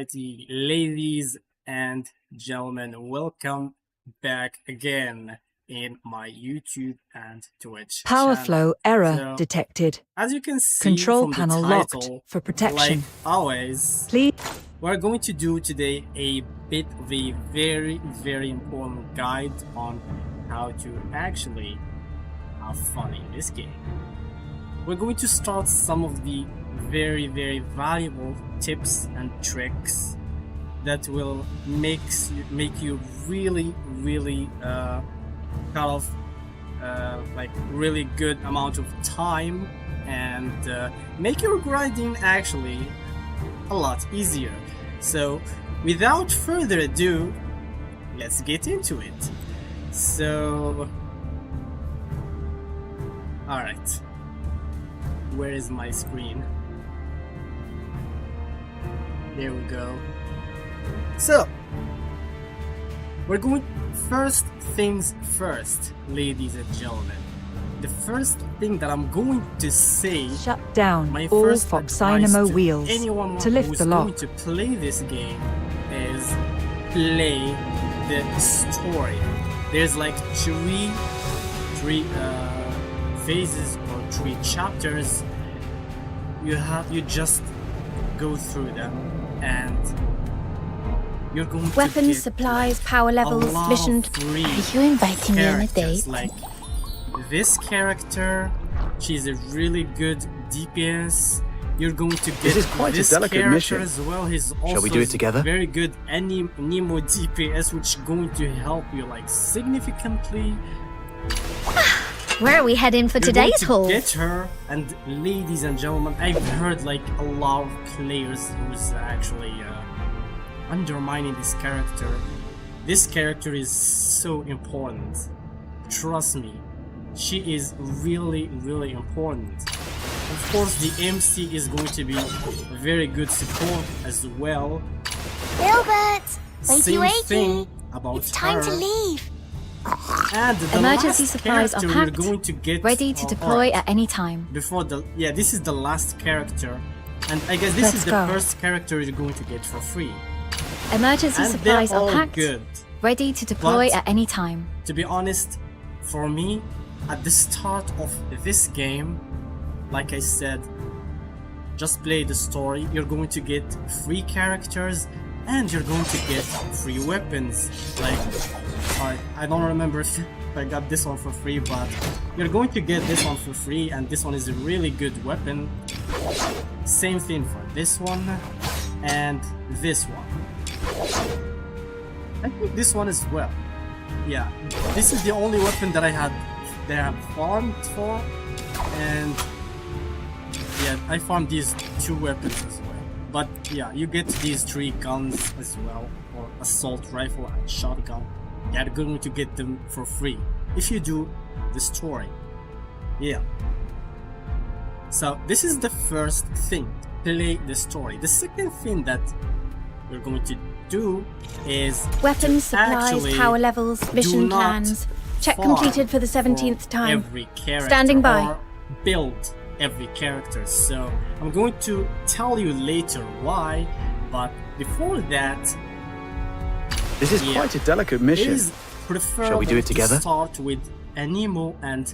Alrighty, ladies and gentlemen, welcome back again in my YouTube and Twitch Power channel. flow error So, detected. as you can see Control from panel the locked title, for protection. like always, Please. we're going to do today a bit of a very important guide on how to actually have fun in this game. We're going to start some of the very valuable tips and tricks that will make you really like really good amount of time and make your grinding actually a lot easier. So without further ado, let's get into it. So alright, where is my screen? There we go. So we're going first things first, ladies and gentlemen. The first thing that I'm going to say, Shut down my all first Foxynamo advice wheels to anyone to lift who's the lock. going to play this game is play the story. There's like three phases or 3 chapters. You just go through them and you're going Weapons, to get supplies, power levels, mission. Are Are you inviting me on a date? Like this character, she's a really good DPS. You're going to get This is quite a delicate character mission. as well. He's also Shall we do it together? very good Nemo DPS, which is going to help you like significantly. Where are we heading for You're today's going haul? to get her, and ladies and gentlemen, I've heard like a lot of players who's actually undermining this character. This character is so important. Trust me, she is really important. Of course, the MC is going to be a very good support as well. Gilbert, Same thing about It's time her. to leave. And the Emergency last supplies are character we're packed, going to get ready to deploy alright. at any time. Before this is the last character, and I guess this Let's is the go. first character you're going to get for free. Emergency And supplies they're all are packed, good. ready to deploy But- at any time. To be honest, for me, at the start of this game, like I said, just play the story. You're going to get free characters, and you're going to get free weapons. Like, I don't remember if I got this one for free, but you're going to get this one for free, and this one is a really good weapon. Same thing for this one and this one. I think this one as well. Yeah, this is the only weapon that I have farmed for, and yeah, I farmed these 2 weapons as well. But yeah, you get these 3 guns as well, or assault rifle and shotgun. Yeah, you're going to get them for free if you do the story. Yeah. So this is the first thing, play the story. The second thing that we're going to do is Weapons, supplies, actually power levels, mission not plans. Check farm completed for the 17th for time. every character Standing by. or build every character. So I'm going to tell you later why, but before that, This is yeah, quite a delicate it mission. is preferable Shall we do it together? to start with Nemo and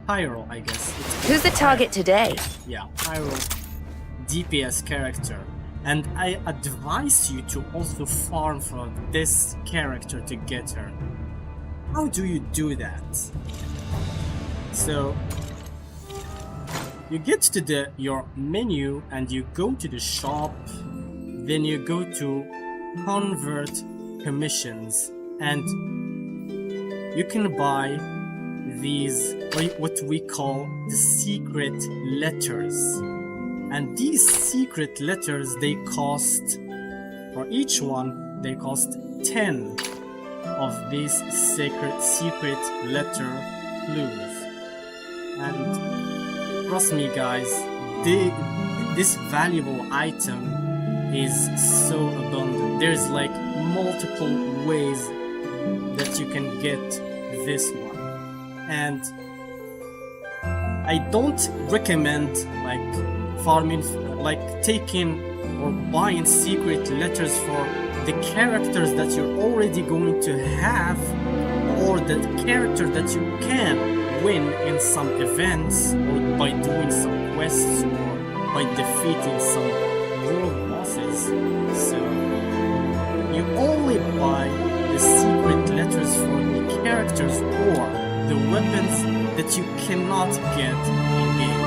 Pyro, I guess. Who's the target today? Yeah, Pyro DPS character. And I advise you to also farm for this character to get her. How do you do that? So you get to your menu and you go to the shop, then you go to convert commissions, and you can buy these what we call the secret letters. And these secret letters, they cost, for each one, they cost 10 of these secret letter clues. And trust me guys, this valuable item is so abundant. There's like multiple ways that you can get this one. And I don't recommend like farming, like taking or buying secret letters for the characters that you're already going to have, or the character that you can win in some events, or by doing some quests, or by defeating some world bosses. So you only buy the secret letters for the characters or the weapons that you cannot get in game.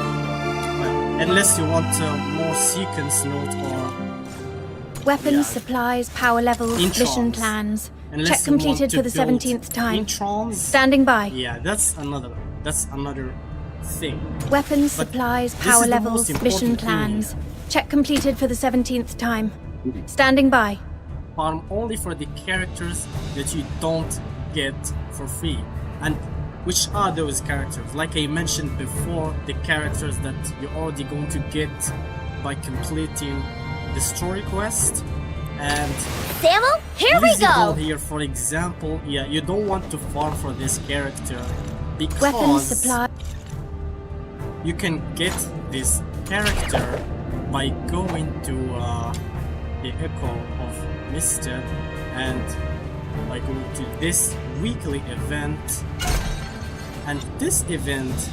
Well, unless you want more sequence note or Weapons, supplies, power levels, Introns. mission plans. unless Check you want completed to for the build 17th time. Introns. Standing by. Yeah, that's another thing. Weapons, But supplies, this power is the most levels, important mission thing plans. here. Check completed for the 17th time. Standing by. Farm only for the characters that you don't get for free. And which are those characters? Like I mentioned before, the characters that you're already going to get by completing the story quest. And Samuel, here we Visible go! here, for example, yeah, you don't want to farm for this character Weapons, because supply. you can get this character by going to the Echo of Misted and by going to this weekly event. And this event,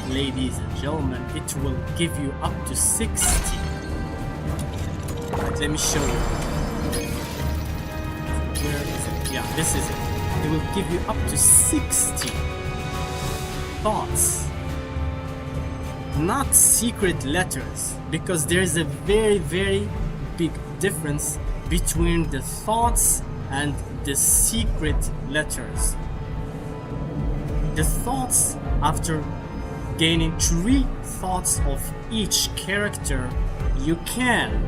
ladies and gentlemen, it will give you up to 60. Right, let me show you. Where is it? Yeah, this is it. It will give you up to 60 thoughts. Not secret letters, because there is a very, very big difference between the thoughts and the secret letters. The thoughts, after gaining 3 thoughts of each character, you can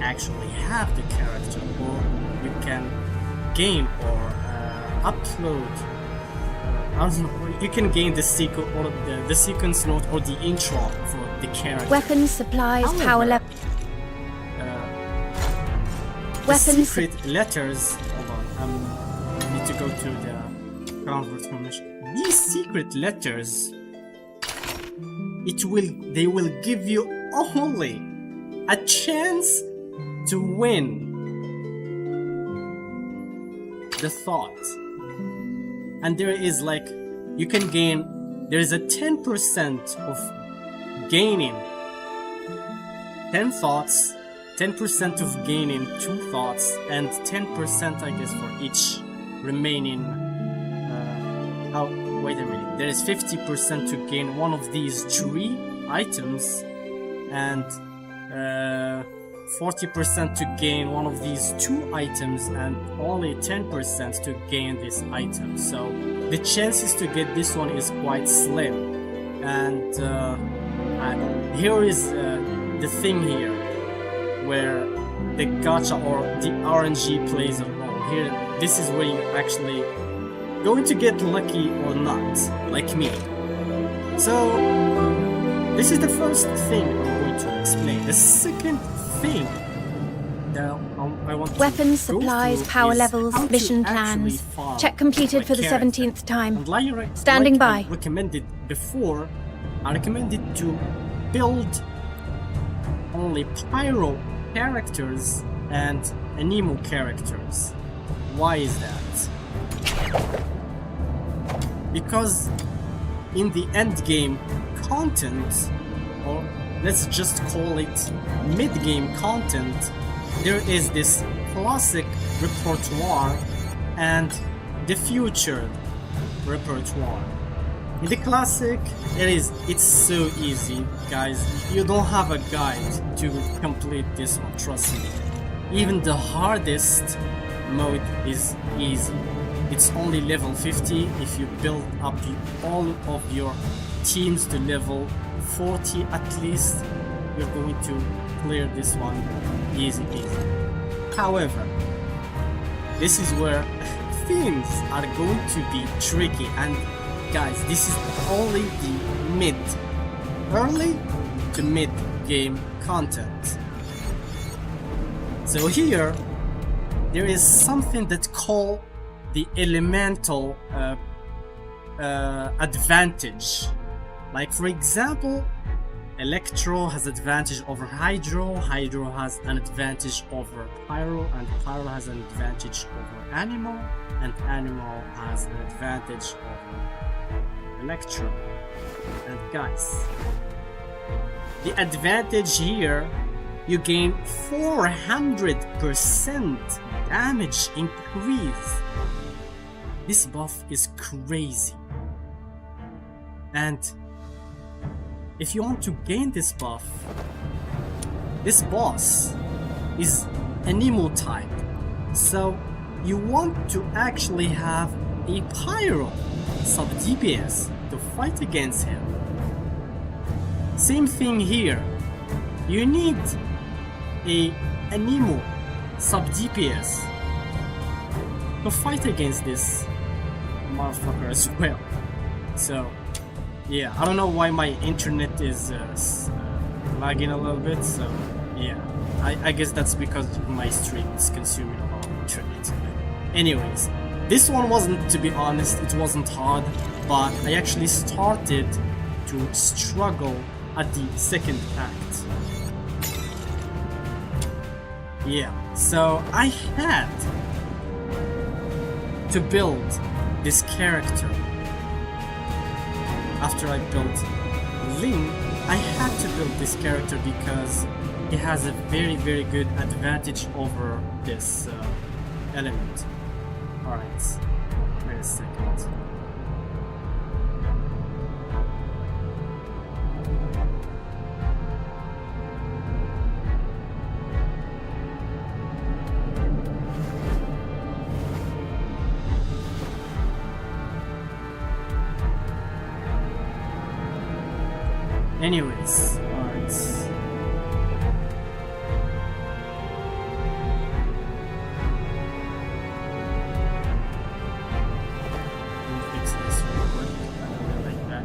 actually have the character, or you can gain or upload. I don't know, you can gain the sequence or the sequence note or the intro for the character. Weapons, supplies, However, power level. The Weapons. secret letters. Hold on, I need to go to the convert permission. These secret letters, they will give you only a chance to win the thought. And there is like, you can gain, there is a 10% of gaining 10 thoughts, 10% of gaining 2 thoughts, and 10% I guess for each remaining, oh wait a minute, there is 50% to gain one of these 3 items, and 40% to gain one of these 2 items, and only 10% to gain this item. So the chances to get this one is quite slim. And here is the thing here, where the gacha or the RNG plays a role. Here, this is where you're actually going to get lucky or not, like me. So this is the first thing I'm going to explain. The second thing that I want to Weapons, go supplies, through power is levels, how to mission actually plans. farm Check completed my for the character. 17th time. And Standing like by. I recommended before, I recommended to build only Pyro characters and Anemo characters. Why is that? Because in the end game content, or let's just call it mid-game content, there is this classic repertoire and the future repertoire. In the classic, it's so easy, guys. You don't have a guide to complete this one, trust me. Even the hardest mode is easy. It's only level 50. If you build up all of your teams to level 40 at least, you're going to clear this one easy. However, this is where things are going to be tricky, and guys, this is only the early to mid game content. So here, there is something that's called the elemental advantage. Like for example, Electro has advantage over Hydro, Hydro has an advantage over Pyro, and Pyro has an advantage over Animal, and Animal has an advantage over Electro. And guys, the advantage here, you gain 400% damage increase. This buff is crazy. And if you want to gain this buff, this boss is Anemo type. So you want to actually have a Pyro sub DPS to fight against him. Same thing here. You need a Anemo sub DPS to fight against this motherfucker as well. So yeah, I don't know why my internet is lagging a little bit, so yeah, I guess that's because my stream is consuming a lot of internet. Anyways, this one wasn't, to be honest, it wasn't hard, but I actually started to struggle at the second act. Yeah, so I had to build this character. After I built Ling, I had to build this character because he has a very good advantage over this element. Alright, wait a second. Anyways, alright. Fix this real quick. I don't like that.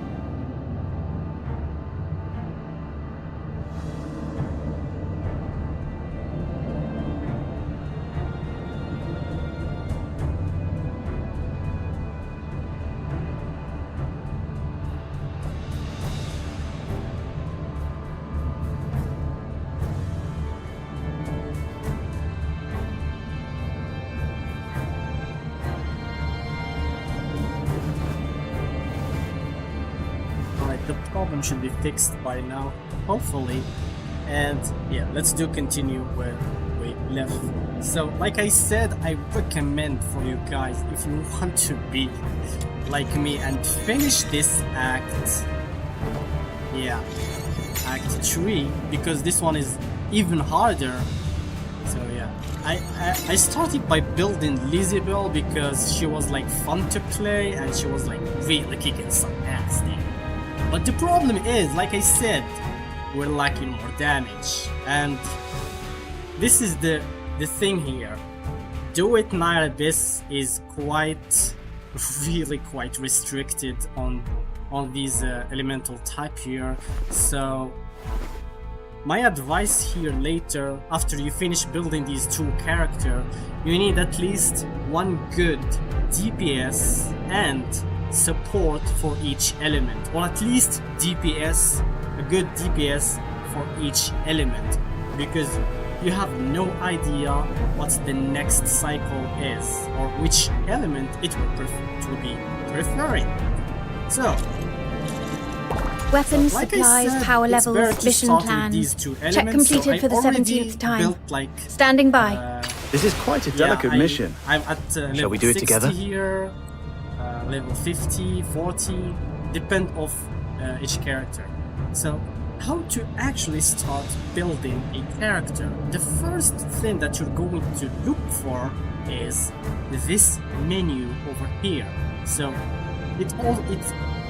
The problem should be fixed by now, hopefully. And yeah, let's continue where we left. So like I said, I recommend for you guys, if you want to be like me and finish this act, yeah, act 3, because this one is even harder. So yeah, I started by building Lizabelle because she was like fun to play and she was like really kicking some ass there. But the problem is, like I said, we're lacking more damage, and this is the thing here. Duet Night Abyss is really quite restricted on these elemental type here. So my advice here later, after you finish building these two characters, you need at least one good DPS and support for each element, or at least DPS, a good DPS for each element, because you have no idea what the next cycle is or which element it will be preferring. So Weapons, like supplies, said, power it's levels, better to mission start with plan. these two Check elements. completed So for the I already 17th time. built, like, Standing by. This is quite a delicate mission. I'm at level Shall we do it 60 together? here, level 50, 40, depend of each character. So how to actually start building a character? The first thing that you're going to look for is this menu over here. So it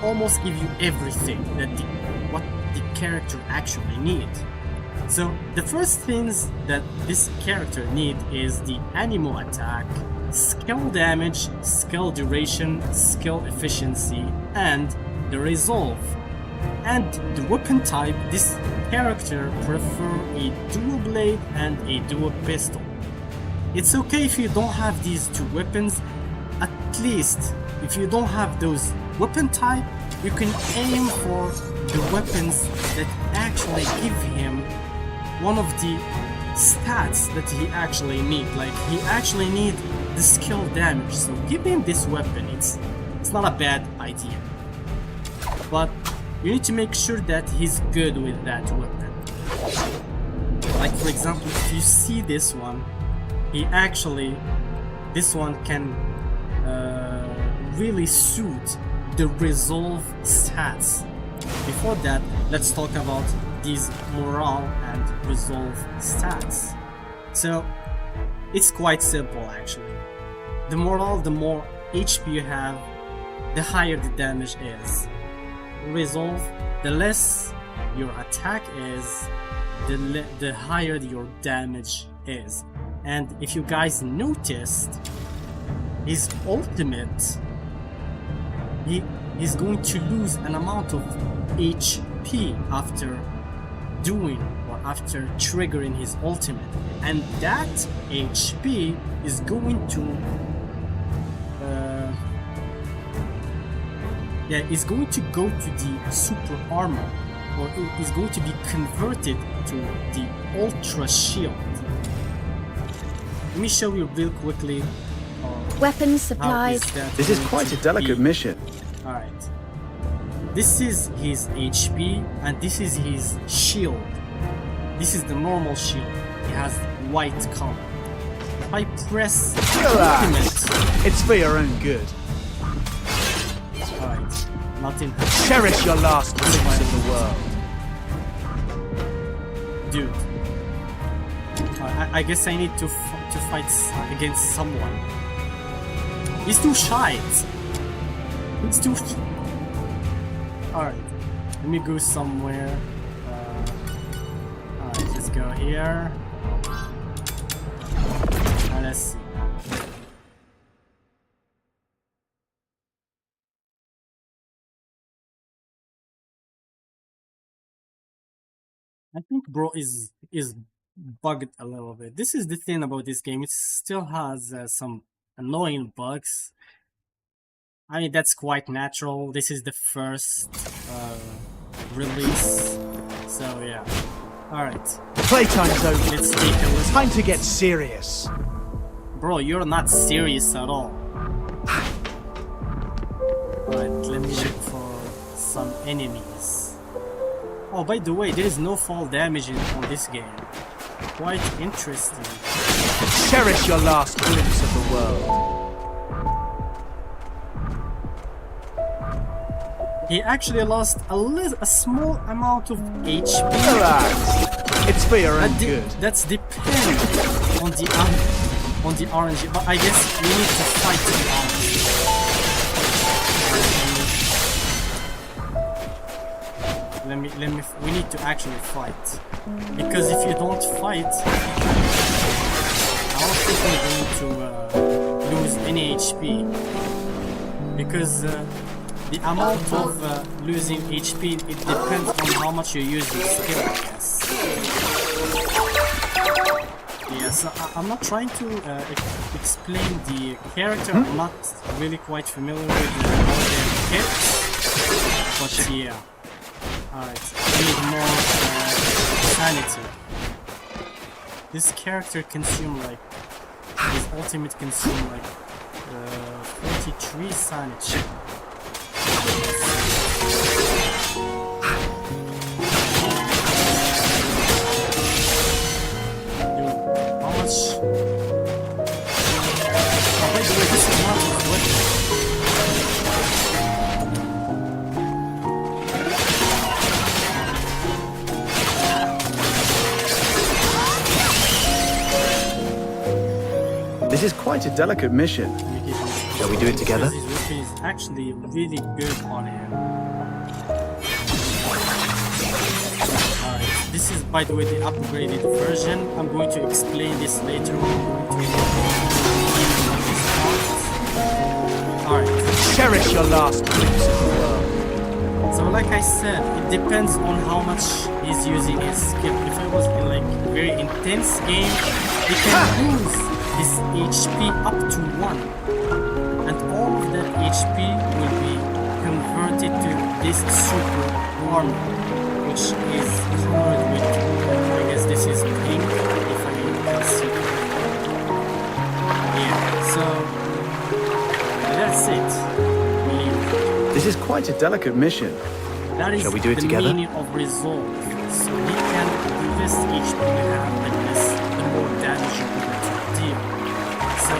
almost gives you everything that what the character actually needs. So the first things that this character need is the animal attack, skill damage, skill duration, skill efficiency, and the resolve. And the weapon type, this character prefer a dual blade and a dual pistol. It's okay if you don't have these two weapons. At least if you don't have those weapon type, you can aim for the weapons that actually give him one of the stats that he actually need. Like he actually need the skill damage. So give him this weapon. It's not a bad idea. But you need to make sure that he's good with that weapon. Like for example, if you see this one, this one can really suit the resolve stats. Before that, let's talk about these morale and resolve stats. So it's quite simple actually. The morale, the more HP you have, the higher the damage is. Resolve, the less your attack is, the higher your damage is. And if you guys noticed, his ultimate, he's going to lose an amount of HP after doing or after triggering his ultimate, and that HP is going to is going to go to the super armor, or is going to be converted to the ultra shield. Let me show you real quickly. Weapons, supplies. This is quite a delicate mission. Alright. This is his HP and this is his shield. This is the normal shield. It has white color. If I press ultimate, it's for your own good. alright, nothing. Cherish your last glimpse of the world. Dude, I guess I need to fight against someone. He's too shy. He's too. Alright, let me go somewhere. Alright, let's go here. Let's see. I think bro is bugged a little bit. This is the thing about this game. It still has some annoying bugs. I mean, that's quite natural. This is the first release, so yeah. Alright. Playtime's over. Let's take a look. Time to get serious. Bro, you're not serious at all. Alright, let me look for some enemies. Oh, by the way, there is no fall damage on this game. Quite interesting. Cherish your last glimpse of the world. He actually lost a small amount of HP. Relax. It's for your own good. That's depend on the RNG, but I guess we need to fight the RNG. We need to actually fight, because if you don't fight, I don't think we're going to lose any HP, because the amount of losing HP, it depends on how much you use your skill, I guess. Yeah, so I'm not trying to explain the character. I'm not really quite familiar with all their kits, but yeah. Alright, I need more sanity. This character consume like, his ultimate consume like 43 sanity. Dude, how much? Oh, by the way, this is not his weapon. This is quite a delicate mission. Shall we do it together? His weapon is actually really good on him. Alright, this is by the way the upgraded version. I'm going to explain this later on. Alright. Cherish your last glimpse of the world. So like I said, it depends on how much he's using his skill. If I was in like very intense game, he can lose his HP up to 1. And all of that HP will be converted equipped it to this super armor, which is colored with, I guess this is pink, if I can see correctly. Yeah, so that's it. This is quite a delicate mission. That is Shall we do it the together? meaning of resolve. So you can invest each HP you have like this, the more damage you're going to deal. So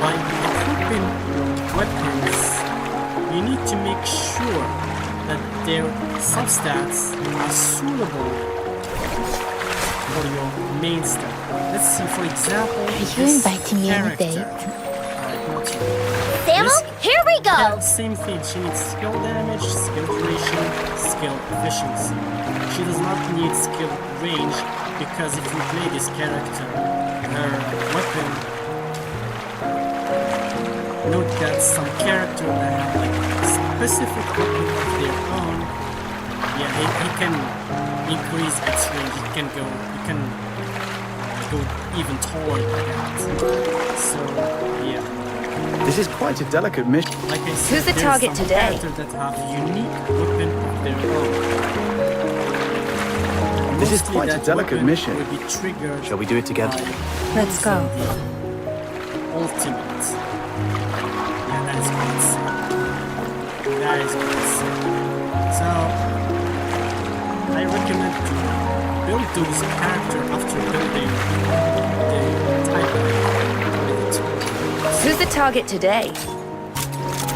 by equipping weapons, you need to make sure that their substats are suitable for your main stat. Let's see, for example, Are you this inviting me on a character. date? Not you. Samuel, here we go! Yeah, same thing. She needs skill damage, skill duration, skill efficiency. She does not need skill range because if you play this character, her weapon. Note that some characters that have like specific weapon of their own. Yeah, he can increase its range. He can go even taller than that. So yeah. This is quite a delicate mission. Like I said, Who's the there's target some today? characters that have unique weapon of their own. This is Mostly quite a that delicate weapon mission. will be triggered Shall we do it together? by Let's go. the ultimate. Yeah, that is quite sick. That is quite sick. So, I recommend to build those characters after building the type with it. Who's the target today?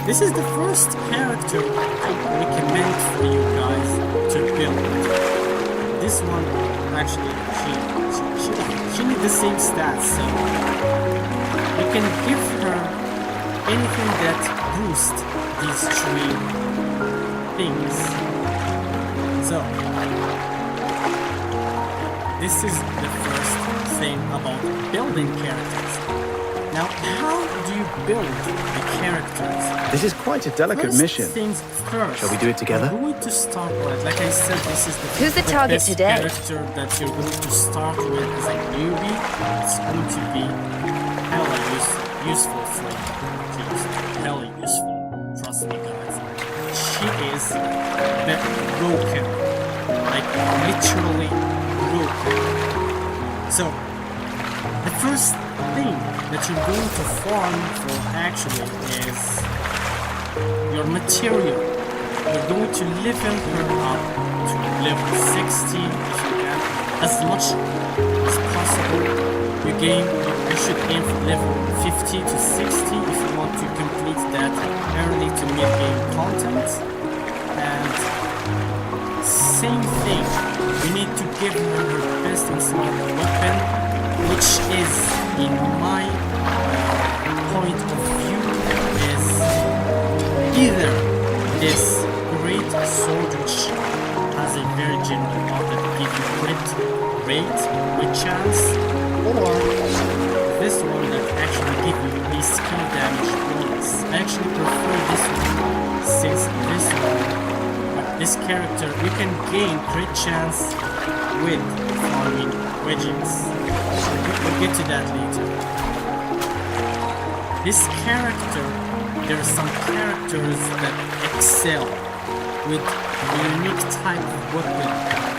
This is the first character I recommend for you guys to build. This one, actually, she needs the same stats, so you can give her anything that boosts these three things. So, this is the first thing about building characters. Now, how do you build the characters? This is quite a delicate First mission. things first. Shall we do it together? You're going to start with, like I said, this is Who's the target best today? character that you're going to start with as a newbie. It's going to be hella useful for you. She's hella useful. Trust me, guys. She is broken. Like, literally broken. So, the first thing that you're going to farm for actually is your material. You're going to level her up to level 60 if you can, as much as possible. You should aim for level 50 to 60 if you want to complete that early to mid-game content. And same thing, you need to give her her best and smart weapon, which is, in my point of view, is either this great sword which has a very general buff that gives you crit rate with chance, or this one that actually gives you a skill damage bonus. I actually prefer this one since this character you can gain crit chance with farming Wedges. We'll get to that later. This character, there are some characters that excel with a unique type of weapon.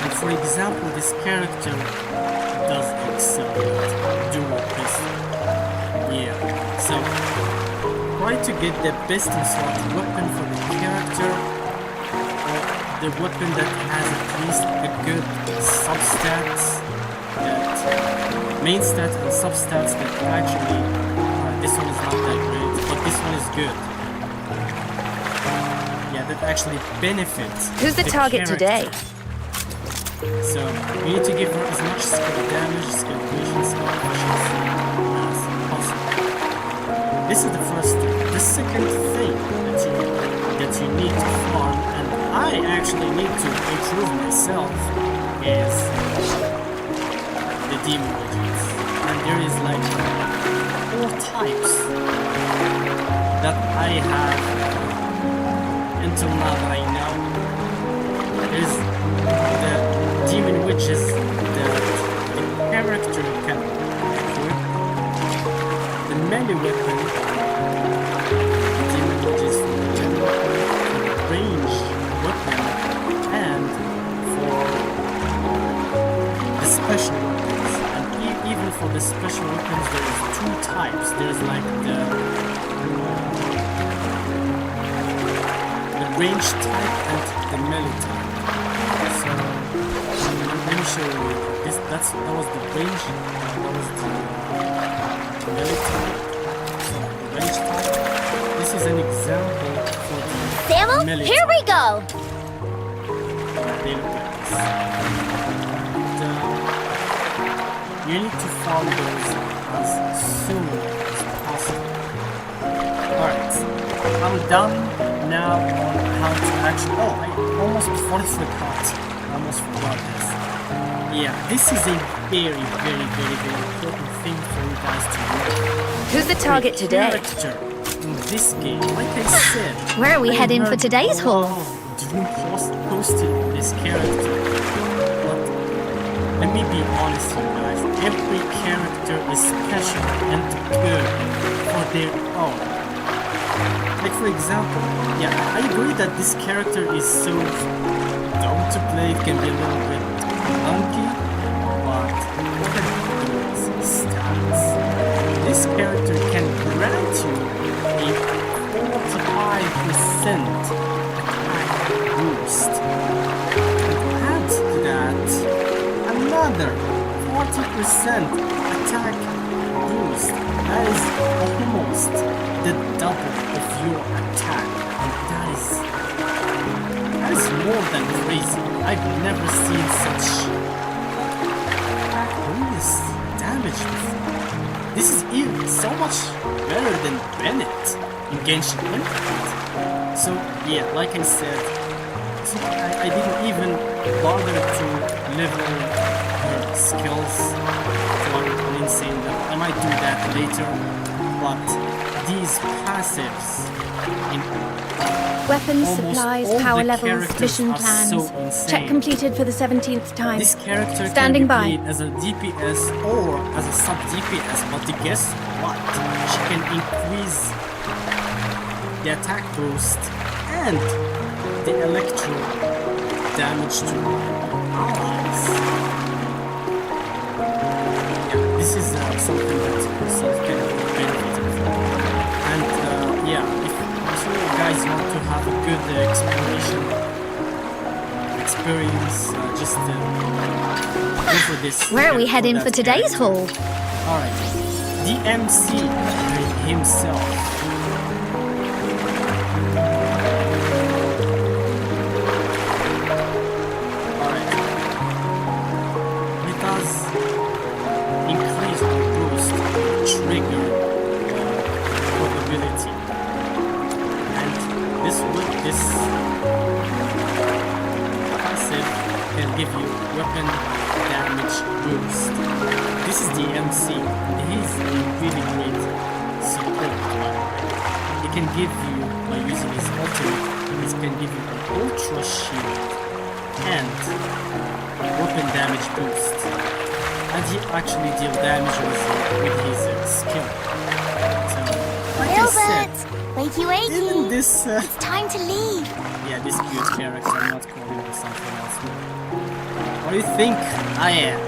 And for example, this character does excel with Duet pistol. Yeah. So try to get the best and slot weapon for the character. The weapon that has at least a good substats, that main stat and substats that actually this one is not that great, but this one is good. Yeah, that actually benefits. Who's the target character. today? So you need to give her as much skill damage, skill vision, skill efficiency as possible. This is the first thing. The second thing that you need to farm, and I actually need to improve myself, is the Deamon Wedges. And there is like 4 types that I have until now that I know. There's the Deamon Wedges that the character can equip. The melee weapon, the Deamon Wedges for the special weapons, there is two types. There's like the range type and the melee type. So let me show you. That was the range. That was the melee type. So the range type. This is an example for the Samuel, melee here we type. go. They look like this. You need to farm those as soon as possible. Alright, I'm done now on how to actually... Oh, I almost forgot this. Yeah, this is a very important thing for you guys to know. Who's the target today? Character in this game, like I said... Where are we heading for today's haul? Drew posted this character, but let me be honest you guys, every character is special and good for their own. Like for example, yeah, I agree that this character is so dumb to play, it can be a little bit clunky, but look at those stats. This character can grant you a 45% boost. Add to that another 40% attack boost. That is almost the double of your attack. That is more than crazy. I've never seen such boost damage before. This is even so much better than Bennett in Genshin Impact. So yeah, like I said, I didn't even bother to level her skills to an insane level. I might do that later, but these passives in Weapons, almost supplies, all power the levels, characters mission are plans. so insane. Check completed for the 17th time. This character Standing can by. be played as a DPS or as a sub DPS, but guess what? She can increase the attack boost and the electro damage to allies. Yeah, this is something that yourself can benefit from. And yeah, if you guys want to have a good experience, just go for this. Where are we heading that for today's character. haul? Alright, the MC himself. Alright, it does increase or boost trigger probability, and this passive can give you weapon damage boost. This is the MC, and he's a really great support. He can give you, by using his ultimate, he can give you an ultra shield and weapon damage boost. And he actually deals damage with his skill. So, like I said, Wakey, even wakey. this, It's time to leave. yeah, this cute character, I'm not calling her something else. What do you think I am?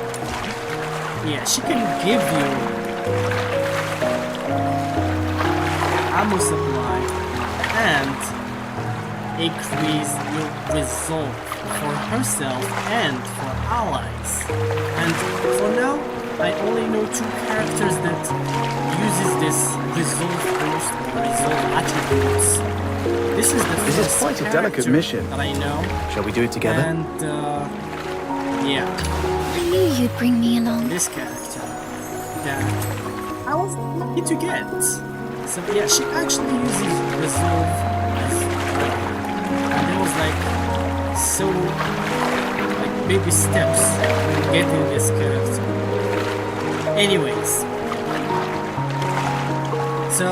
Yeah, she can give you ammo supply and increase your resolve for herself and for allies. And for now, I only know two characters that uses this resolve boost or resolve attributes. This is the This is first quite a delicate character mission. that I know. Shall we do it together? And yeah, I knew you'd bring me along. this character that I was lucky to get. So yeah, she actually uses resolve as well. And there was like so like baby steps in getting this character. Anyways, so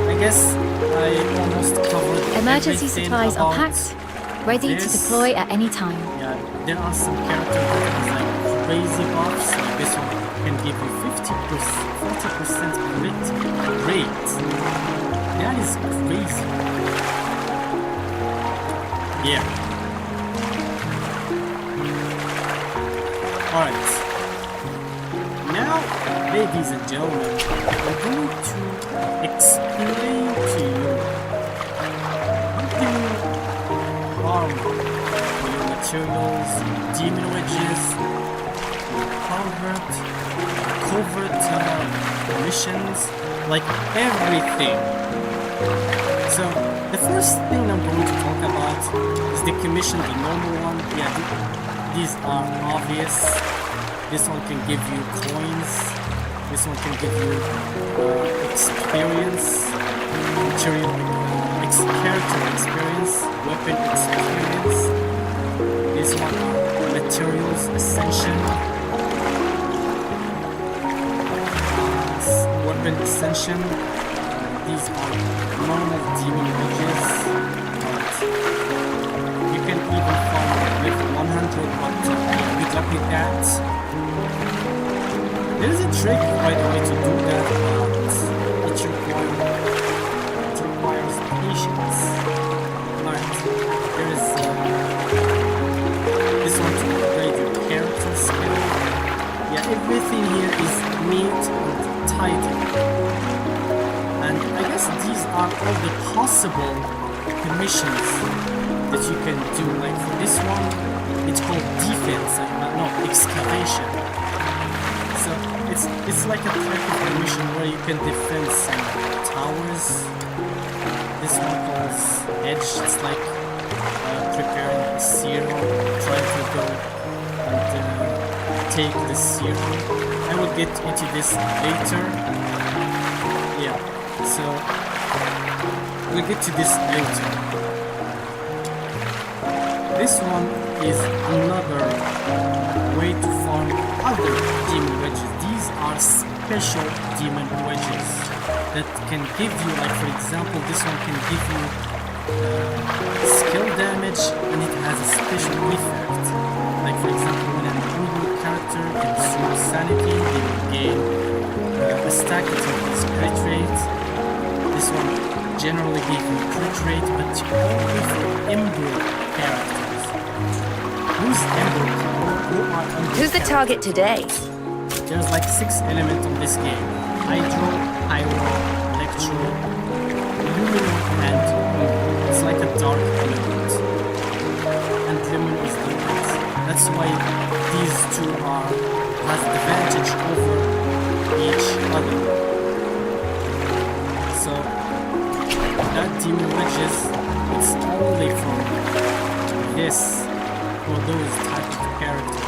I guess I almost covered Emergency everything supplies are about packed, ready to this. deploy at any time. Yeah, there are some characters that has like crazy buffs. Like this one can give you 40% crit rate. That is crazy. Yeah. Alright. now, ladies and gentlemen, I'm going to explain to you how to farm your materials, demon wedges, covert missions, like everything. So the first thing I'm going to talk about is the commission, the normal one. Yeah, these are obvious. This one can give you coins. This one can give you experience, material, character experience, weapon experience. This one are materials ascension, weapon ascension. These are normal demon wedges, but you can even farm level 100, but good luck with that. There is a trick, by the way, to do that, but it requires patience. Alright, there is this one to upgrade your character skill. Yeah, everything here is neat and tidy. And I guess these are all the possible commissions that you can do. Like for this one, it's called defense, no, excavation. So it's like a type of commission where you can defend some towers. This one calls edge. It's like preparing a zero, trying to go and take the zero. I will get into this later. Yeah. So we'll get to this later. This one is another way to farm other demon wedges. These are special demon wedges that can give you, like for example, this one can give you skill damage, and it has a special effect. Like for example, when an evil character consumes sanity, they will gain a stack that increases crit rate. This one generally gives you crit rate, but only for Ember characters. Who's Ember? Who's the target today? There's like 6 elements on this game: Hydro, Pyro, Electro, Luminous, and Moon. It's like a dark element. And Lemon is the light. That's why these two has advantage over each other. So that demon wedges, it's only from this for those type of characters.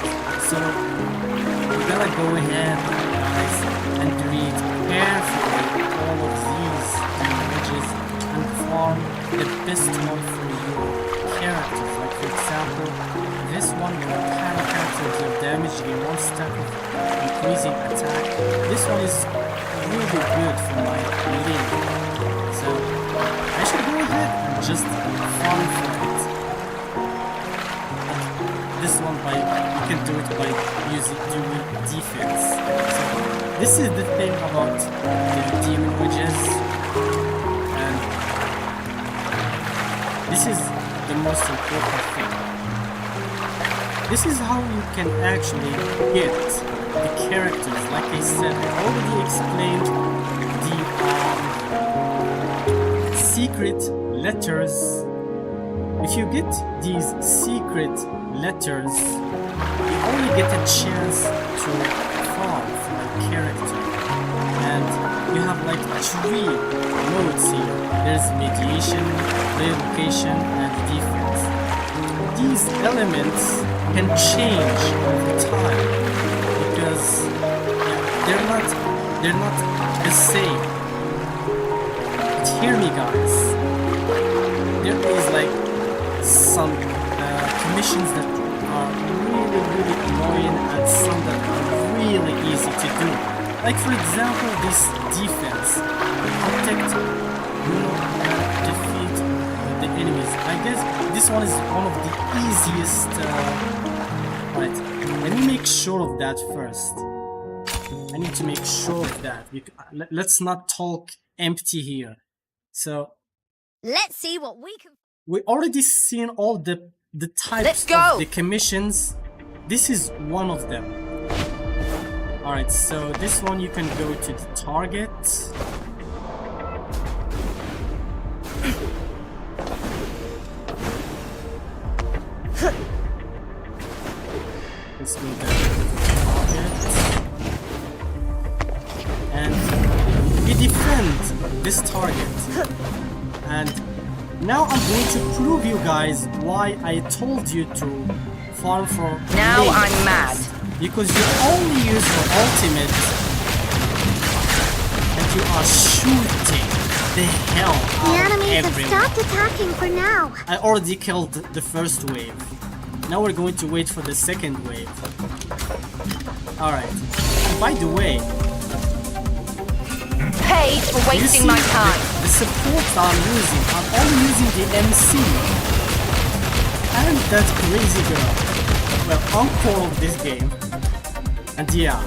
So we gotta go ahead, guys, and read carefully all of these demon wedges and farm the best one for your characters. Like for example, this one will power characters of damage, gain 1 stack of increasing attack. This one is really good for my league. So I should go ahead and just farm for it. This one you can do it by doing defense. So this is the thing about the demon wedges, and this is the most important thing. This is how you can actually get the characters. Like I said, I already explained the secret letters. If you get these secret letters, you only get a chance to farm for a character. And you have like 3 modes here. There's mediation, relocation, and defense. These elements can change over time because they're not the same. But hear me, guys. There is like some commissions that are really annoying and some that are really easy to do. Like for example, this defense, protect, defeat the enemies. I guess this one is one of the easiest. Right, let me make sure of that first. I need to make sure of that. Let's not talk empty here. So Let's see what we can. we already seen all the types Let's go. of the commissions. This is one of them. Alright, so this one you can go to the target. Let's go down to the target. And we defend this target. And now I'm going to prove you guys why I told you to farm for Now lane I'm mad. Because you only use your ultimate and you are shooting the hell The out of enemies have everyone. stopped attacking for now. I already killed the first wave. Now we're going to wait for the second wave. Alright. By the way, Paid for you wasting see my time. the support I'm using, I'm only using the MC. And that crazy girl. Well, encore of this game. And yeah,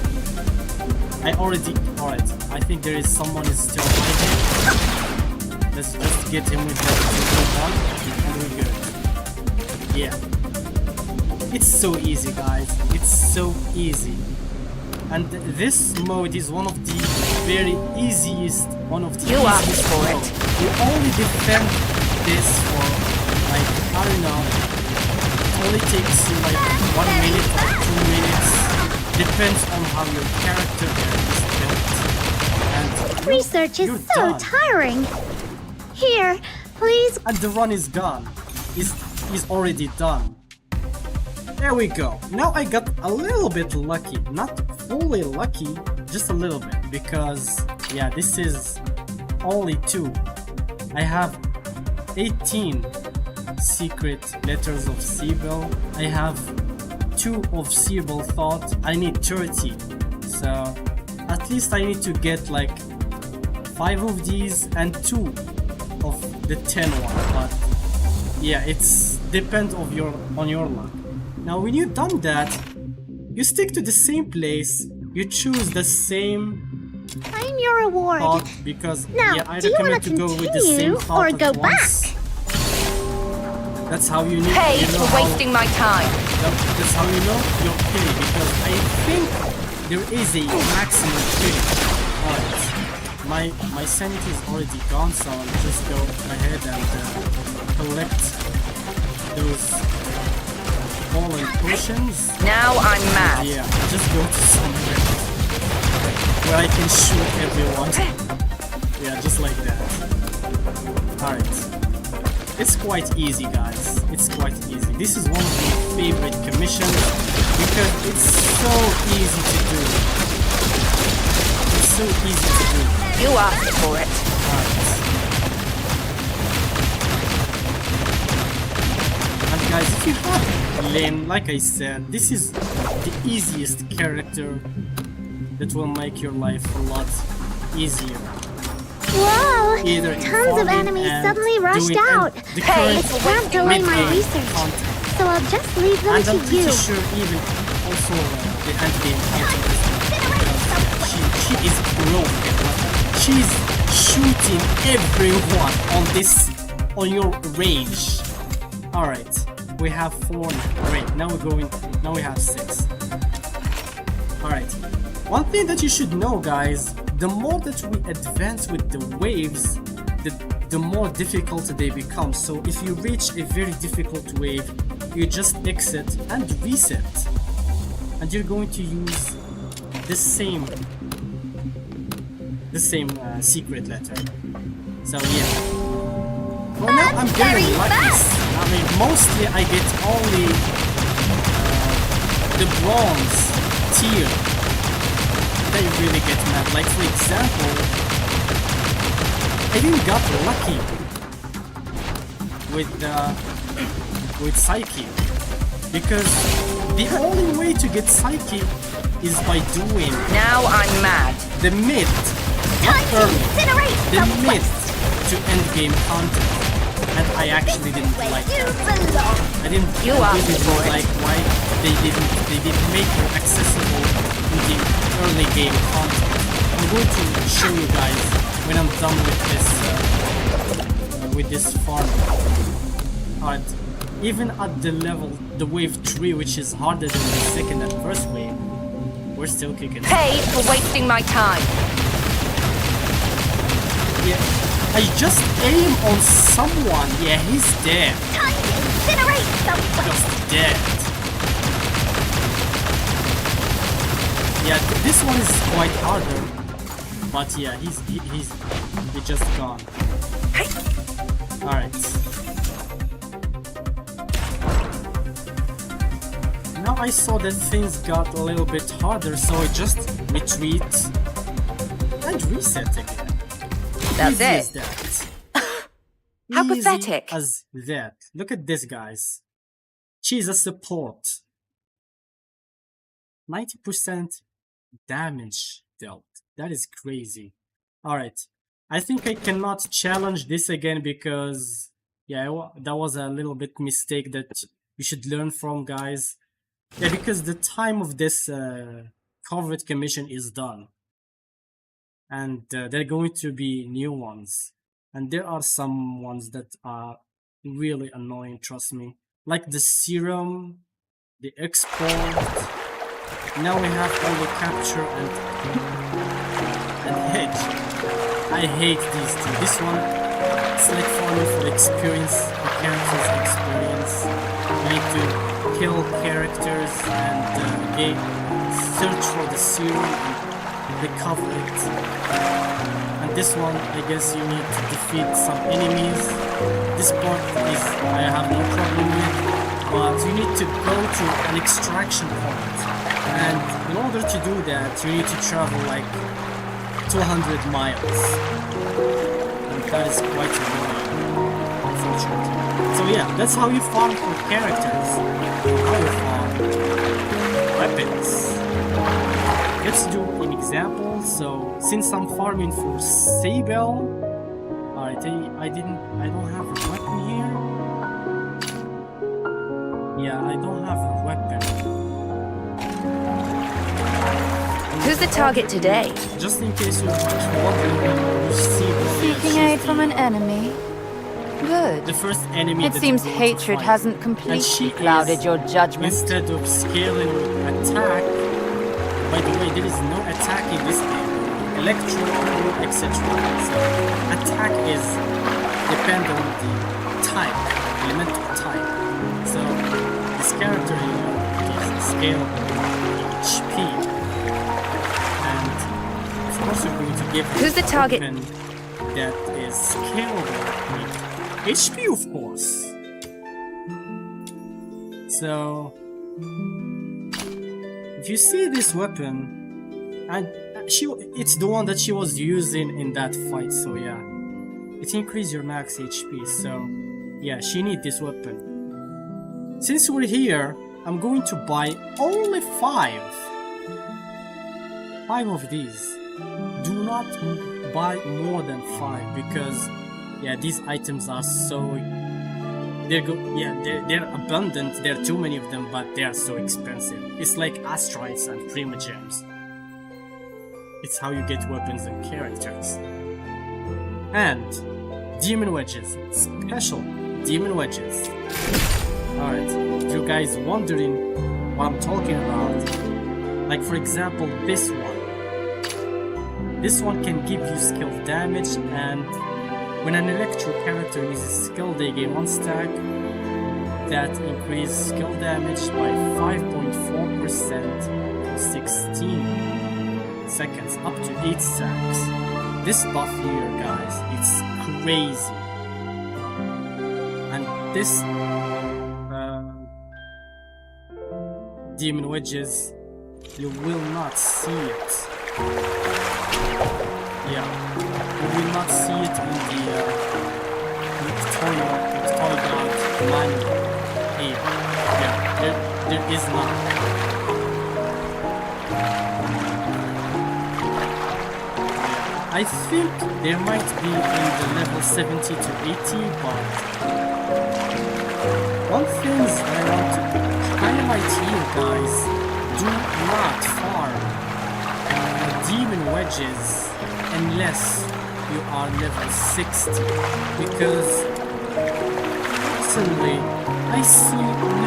alright, I think there is someone is still hiding. Let's just get him with that and we're good. Yeah. It's so easy, guys. It's so easy. And this mode is one of the very easiest, You asked for it. mode. You only defend this for like, I don't know, it only takes you like 1 minute or 2 minutes. Depends on how your character is built. And Research is you're so done. tiring. Here, please. And the run is gone. Is already done. There we go. Now I got a little bit lucky. Not fully lucky, just a little bit. Because, yeah, this is only 2. I have 18 secret letters of Sibyl. I have 2 of Sibyl thought. I need 30. So, at least I need to get like 5 of these and 2 of the 10 one. But, yeah, it's depend on your luck. Now when you've done that, you stick to the same place, you choose the same Claim your reward. thought because Now, yeah, I do you want recommend to to go with the same continue thought or at go once. back? That's how you need Paid you know for how, wasting my time. that's how you know you're killing because I think there is a maximum killing. Alright. My sanity is already gone, so I'll just go ahead and collect those fallen potions. Now I'm mad. Yeah, just go to somewhere where I can shoot everyone. Yeah, just like that. Alright. It's quite easy, guys. It's quite easy. This is one of my favorite commissions because it's so easy to do. It's so easy to do. You asked for it. Alright. And guys, if you have Lynn, like I said, this is the easiest character that will make your life a lot easier. Whoa! Either in Tons of farming enemies and suddenly rushed doing out. the Hey, current It can't delay my mid-game research, content. so I'll just leave them And I'm to pretty you. sure even also the end-game content because she is broken. She's shooting everyone on your range. Alright, we have 4 now. Great, now we have 6. Alright. One thing that you should know, guys, the more that we advance with the waves, the more difficult they become. So if you reach a very difficult wave, you just exit and reset. And you're going to use the same secret letter. So yeah. Well, now I'm very lucky. I mean, mostly I get only the bronze tier. They really get mad. Like for example, I didn't got lucky with Psyche because the only way to get Psyche is by doing Now I'm mad. the mid, not early, the mid to end game content, and I actually didn't like that. I didn't You really asked for it. like why they didn't make her accessible in the early game content. I'm going to show you guys when I'm done with this farm. Alright, even at the wave 3, which is harder than the second and first wave, We're still kicking. Paid for wasting my time. Yeah. I just aim on someone. Yeah, he's dead. Time to incinerate someone. Just dead. Yeah, this one is quite harder. But yeah, he's just gone. Alright. Now I saw that things got a little bit harder, so I just retreat and reset again. That's Easy it. as that. How Easy pathetic. as that. Look at this, guys. She's a support. 90% damage dealt. That is crazy. Alright. I think I cannot challenge this again because, yeah, that was a little bit mistake that you should learn from, guys. Yeah, because the time of this covered commission is done. And there are going to be new ones. And there are some ones that are really annoying, trust me. Like the serum, the export. Now we have only capture and hedge. I hate these two. This one, it's like farming for experience, the character's experience. You need to kill characters and search for the serum and recover it. And this one, I guess you need to defeat some enemies. This part is I have no problem with, but you need to go to an extraction point. And in order to do that, you need to travel like 200 miles. And that is quite annoying, unfortunately. So yeah, that's how you farm for characters. How you farm weapons. Let's do an example. So since I'm farming for Sable, alright, I don't have a weapon here. Yeah, I don't have a weapon. Who's the target today? Just in case you're wondering, you see Seeking aid from an enemy? Good. the first enemy. It that seems you're going to hatred fight. hasn't And completely she clouded is, your judgment. Instead of scaling attack, by the way, there is no attack in this game. Electro, etc. So attack is depend on the type, elemental type. So this character here is scalable HP, and of course you're going to give Who's the target? weapon that is scalable HP, of course. So if you see this weapon, and it's the one that she was using in that fight, so yeah, it increases your max HP. So yeah, she needs this weapon. Since we're here, I'm going to buy only 5 of these. Do not buy more than 5 because yeah, these items are so they're abundant. There are too many of them, but they are so expensive. It's like asteroids and prima gems. It's how you get weapons and characters. And Demon Wedges, special Demon Wedges. Alright, if you guys wondering what I'm talking about, like for example this one. This one can give you skill damage, and when an electro character uses skill, they gain 1 stack that increases skill damage by 5.4% for 16 seconds, up to 8 stacks. This buff here, guys, it's crazy. And this Demon Wedges, you will not see it. Yeah, you will not see it in the toy guard manual here. Yeah, there is none. I think there might be in the level 70 to 80, but one thing that I want to highlight here, guys, do not farm Demon Wedges unless you are level 60, because personally I see no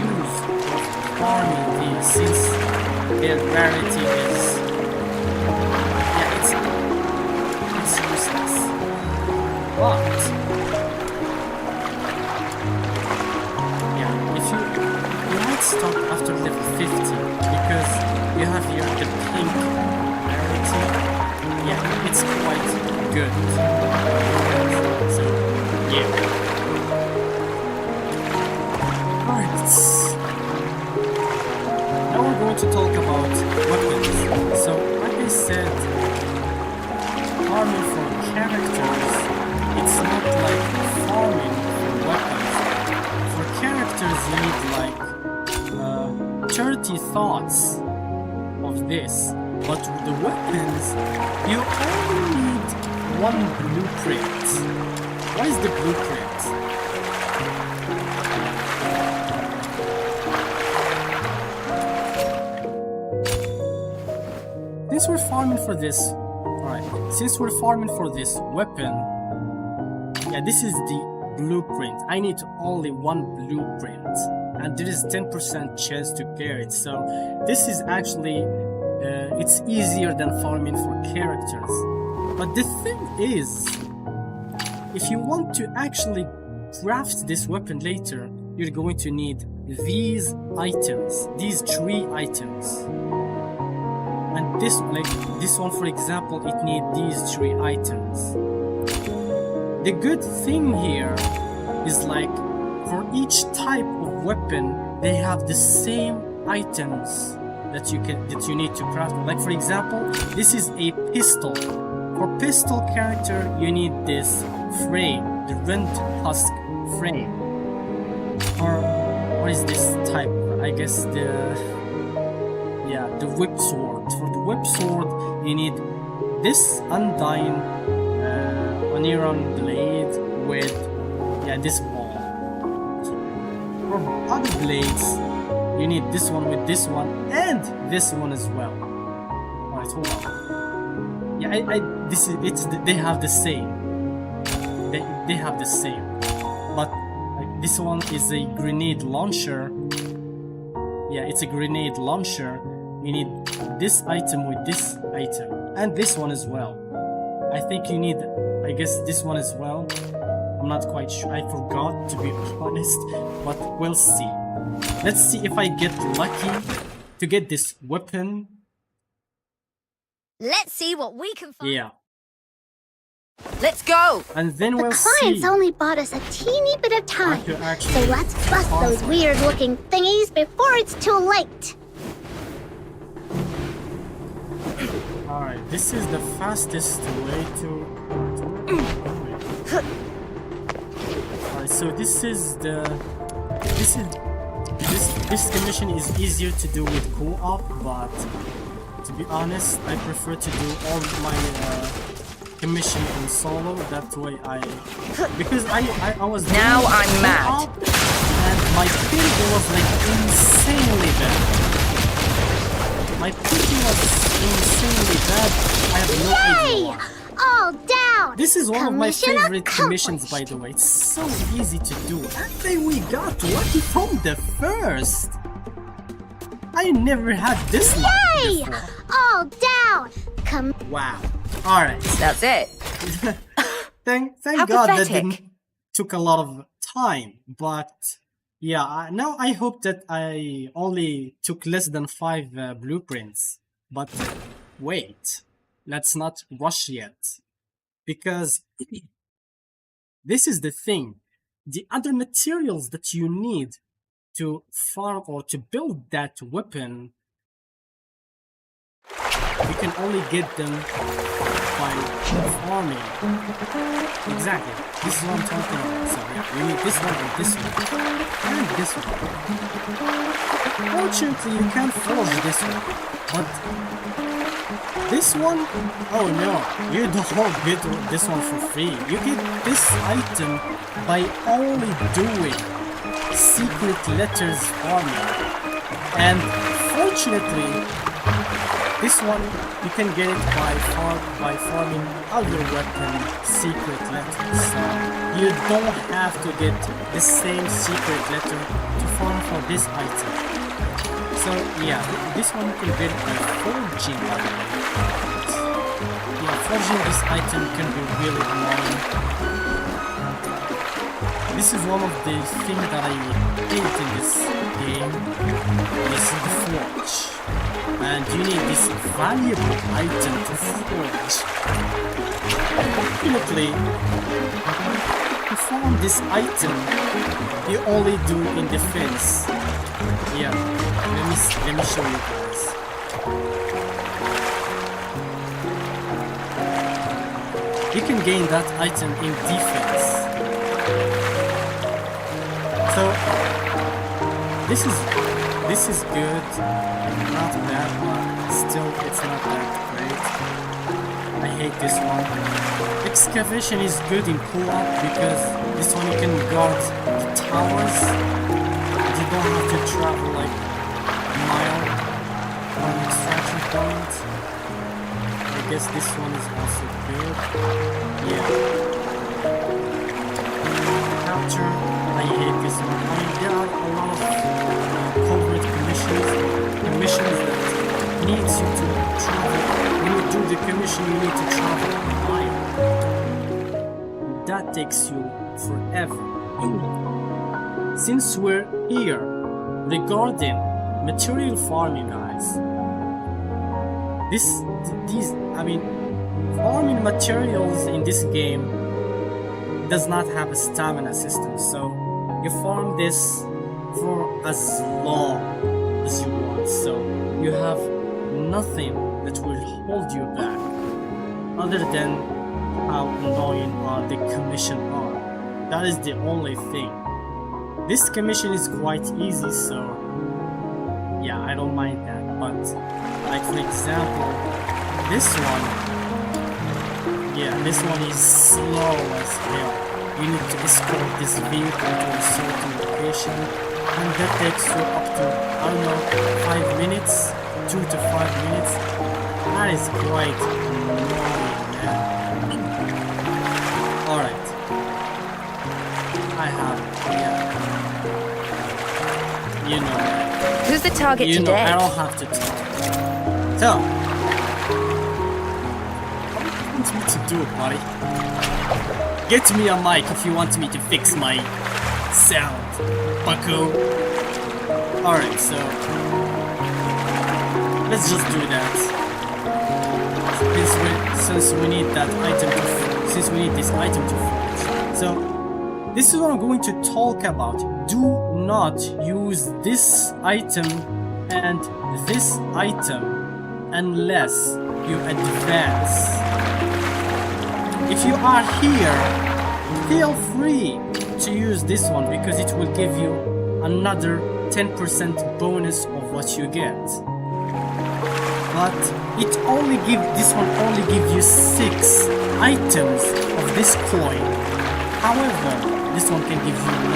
use of farming these since their rarity is, yeah, it's useless. But yeah, if you might stop after level 50 because you have here the pink rarity. Yeah, it's quite good. So yeah. Alright. Now we're going to talk about weapons. So like I said, farming for characters, it's not like farming for weapons. For characters you need like 30 thoughts of this, but with the weapons you only need one blueprint. What is the blueprint? Since we're farming for this, alright, since we're farming for this weapon, yeah, this is the blueprint. I need only one blueprint, and there is 10% chance to get it. So this is actually, it's easier than farming for characters. But the thing is, if you want to actually craft this weapon later, you're going to need these items, these 3 items. And this, like this one for example, it needs these 3 items. The good thing here is like for each type of weapon, they have the same items that you need to craft. Like for example, this is a pistol. For pistol character, you need this frame, the rent husk frame. Or what is this type? I guess the whip sword. For the whip sword, you need this undying Oniron blade with this ball. For other blades, you need this one with this one and this one as well. Alright, hold on. Yeah, they have the same. They have the same. But like, this one is a grenade launcher. Yeah, it's a grenade launcher. You need this item with this item and this one as well. I think you need, I guess, this one as well. I'm not quite sure. I forgot, to be honest, but we'll see. Let's see if I get lucky to get this weapon. Let's see what we can find. Yeah. Let's go! And then we'll The clients see. only bought us a teeny bit of time, to so actually let's bust those farm. weird-looking thingies before it's too late. Alright, this is the fastest way to Alright, so this commission is easier to do with co-op, but to be honest, I prefer to do all my commission in solo. That way because I was Now doing I'm mad. co-op, and my ping was like insanely bad. My ping was insanely bad. I have no idea why. All down! This is one of my Commission favorite commissions, by the way. It's so easy to do. And then we got lucky from the first. I never had this luck Yay! before. All down! Wow. Alright. That's it. Thank How God that pathetic. didn't took a lot of time. But yeah, now I hope that I only took less than 5 blueprints. But wait, let's not rush yet. Because this is the thing. The other materials that you need to farm or to build that weapon, you can only get them by farming. Exactly. This is what I'm talking about. So yeah, we need this one and this one. And this one. Fortunately, you can forge this one. But this one? Oh no, you don't get this one for free. You get this item by only doing secret letters farming. And fortunately, this one you can get it by farming other weapon secret letters. So you don't have to get the same secret letter to farm for this item. So yeah, this one you can build by forging, by the way. Yeah, forging this item can be really annoying. This is one of the things that I hate in this game. This is the forge. And you need this valuable item to forge. Unfortunately, to form this item, you only do in defense. Yeah, let me show you guys. You can gain that item in defense. So this is good, not bad, but still it's not that great. I hate this one. Excavation is good in co-op because this one you can guard the towers. You don't have to travel like a mile from the extraction point. I guess this one is also good. Yeah. Capture. I hate this one. I mean, there are a lot of covert missions that needs you to travel. When you do the commission, you need to travel a mile. That takes you forever. Since we're here regarding material farming, guys, farming materials in this game does not have a stamina system, so you farm this for as long as you want, so you have nothing that will hold you back other than how annoying the commission are. That is the only thing. This commission is quite easy, so yeah, I don't mind that. But like for example, this one, yeah, this one is slow as hell. You need to escort this vehicle to a certain location, and that takes you up to, I don't know, 5 minutes, 2 to 5 minutes. That is quite annoying, man. Alright. I have, yeah. You know that. Who's the target You know, today? I don't have to talk. So, what do you want me to do, buddy? Get me a mic if you want me to fix my sound, bucko. Alright, so let's just do that. Since we need that item to since we need this item to forge. So this is what I'm going to talk about. Do not use this item and this item unless you advance. If you are here, feel free to use this one because it will give you another 10% bonus of what you get. But this one only gives you 6 items of this coin. However, this one can give you 9,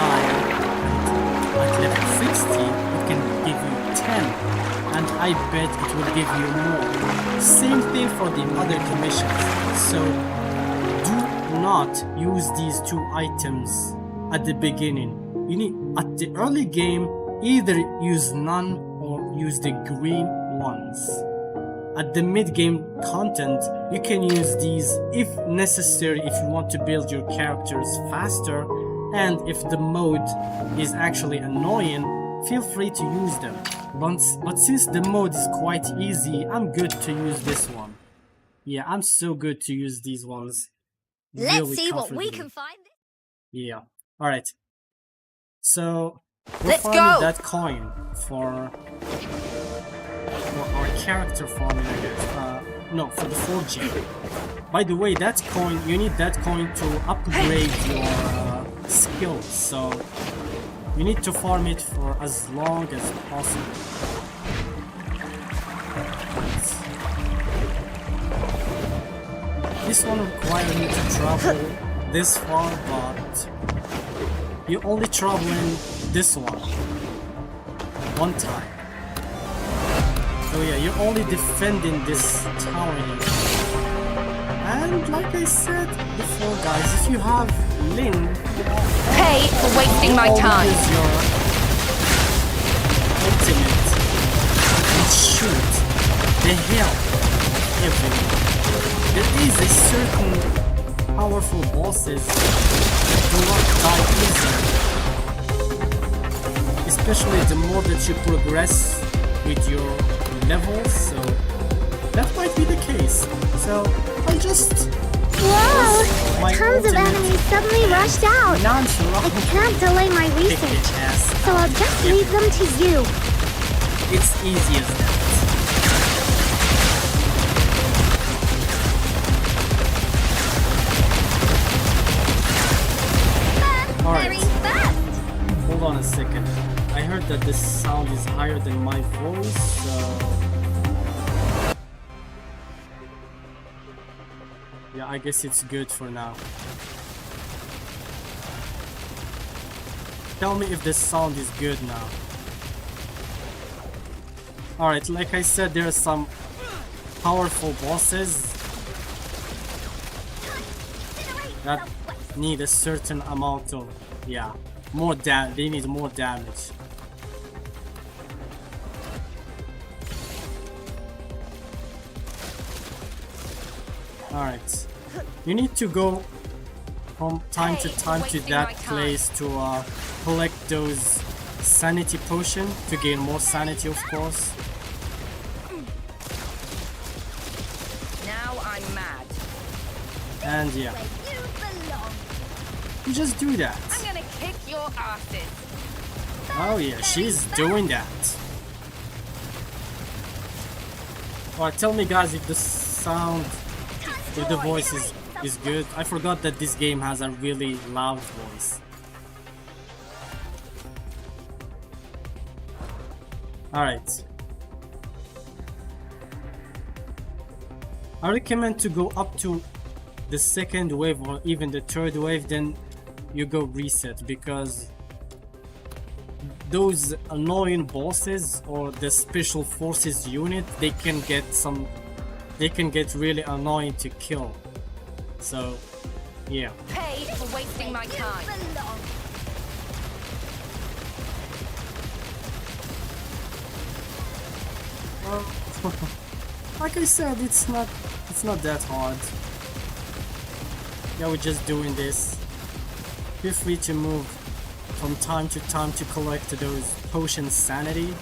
and at level 60 it can give you 10, and I bet it will give you more. Same thing for the other commissions. So do not use these 2 items at the beginning. You need, at the early game, either use none or use the green ones. At the mid-game content, you can use these if necessary if you want to build your characters faster, and if the mode is actually annoying, feel free to use them. But since the mode is quite easy, I'm good to use this one. Yeah, I'm so good to use these ones. Let's Really see what we comfortably. can find. Yeah. Alright. So we're Let's farming go. that coin for our character farming, I guess. No, for the forging. By the way, that coin, you need that coin to upgrade your skills. So you need to farm it for as long as possible. This one requires you to travel this far, but you only travel in this one time. So yeah, you're only defending this tower here. And like I said before, guys, if you have Ling, Pay for wasting my always time. use your ultimate unit. They help everyone. There is a certain powerful bosses that do not die easily. Especially the more that you progress with your levels, so that might be the case. So I just Whoa! my Tons of ultimate enemies suddenly rushed out. nonchalant I can't delay my kick the research, ass so I'll just leave them to you. It's easy as that. Alright, hold on a second. I heard that this sound is higher than my voice, so... yeah, I guess it's good for now. Tell me if this sound is good now. Alright, like I said, there are some powerful bosses that need a certain amount of, yeah, more they need more damage. Alright, you need to go from time to time to that place to collect those sanity potion to gain more sanity, of course. Now I'm mad. And yeah, you just do that. I'm gonna kick your asses. Oh yeah, she's doing that. Alright, tell me guys if the sound, if the voice is good. I forgot that this game has a really loud voice. Alright. I recommend to go up to the second wave or even the third wave, then you go reset, because those annoying bosses or the special forces unit, they can get really annoying to kill. So yeah. Pay for wasting my time. Well, like I said, it's not that hard. Yeah, we're just doing this. Feel free to move from time to time to collect those potion sanity.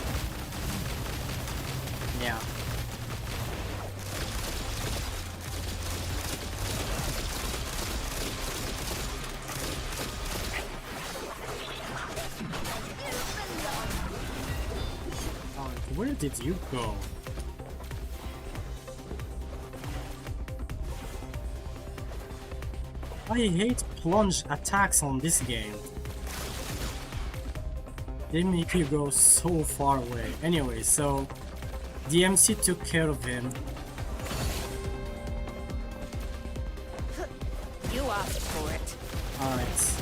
Yeah. Where did you go? I hate plunge attacks on this game. They make you go so far away. Anyway, so DMC took care of him. You asked for it. Alright.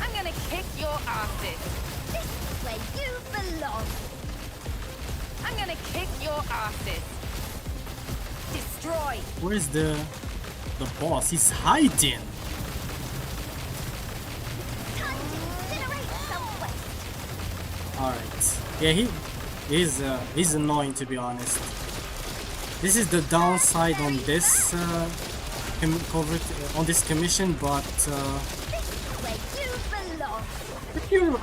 I'm gonna kick your asses. This is where you belong. I'm gonna kick your asses. Destroy. Where's the boss? He's hiding. Alright. Yeah, he's annoying, to be honest. This is the downside on this on this commission, but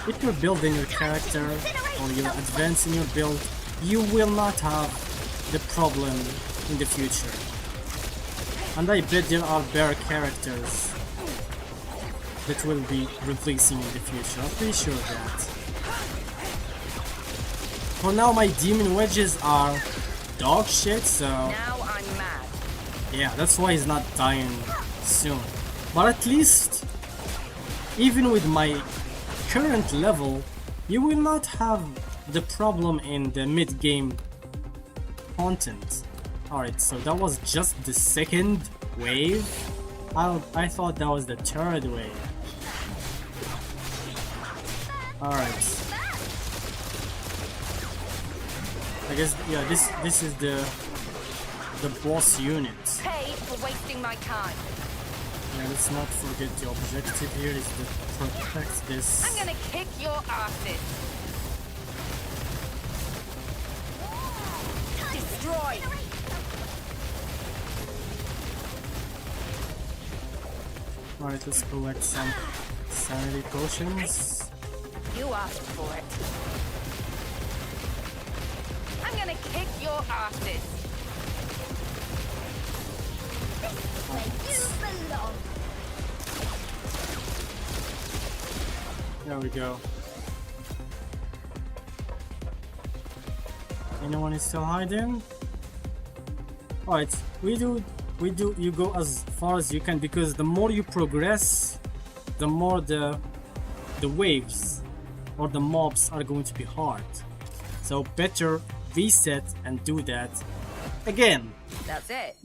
if you're building your character or you're advancing your build, you will not have the problem in the future. And I bet there are better characters that will be replacing in the future. I'm pretty sure of that. For now, my Deamon Wedges are dog shit, so Now I'm mad. yeah, that's why he's not dying soon. But at least, even with my current level, you will not have the problem in the mid-game content. Alright, so that was just the second wave. I thought that was the third wave. Alright. I guess, yeah, this is the boss unit. Pay for wasting my time. Yeah, let's not forget the objective here is to protect this. I'm gonna kick your asses. Destroy. Alright, let's collect some sanity potions. You asked for it. I'm gonna kick your asses. You belong. There we go. Anyone is still hiding? Alright, you go as far as you can, because the more you progress, the more the waves or the mobs are going to be hard. So better reset and do that again. That's it.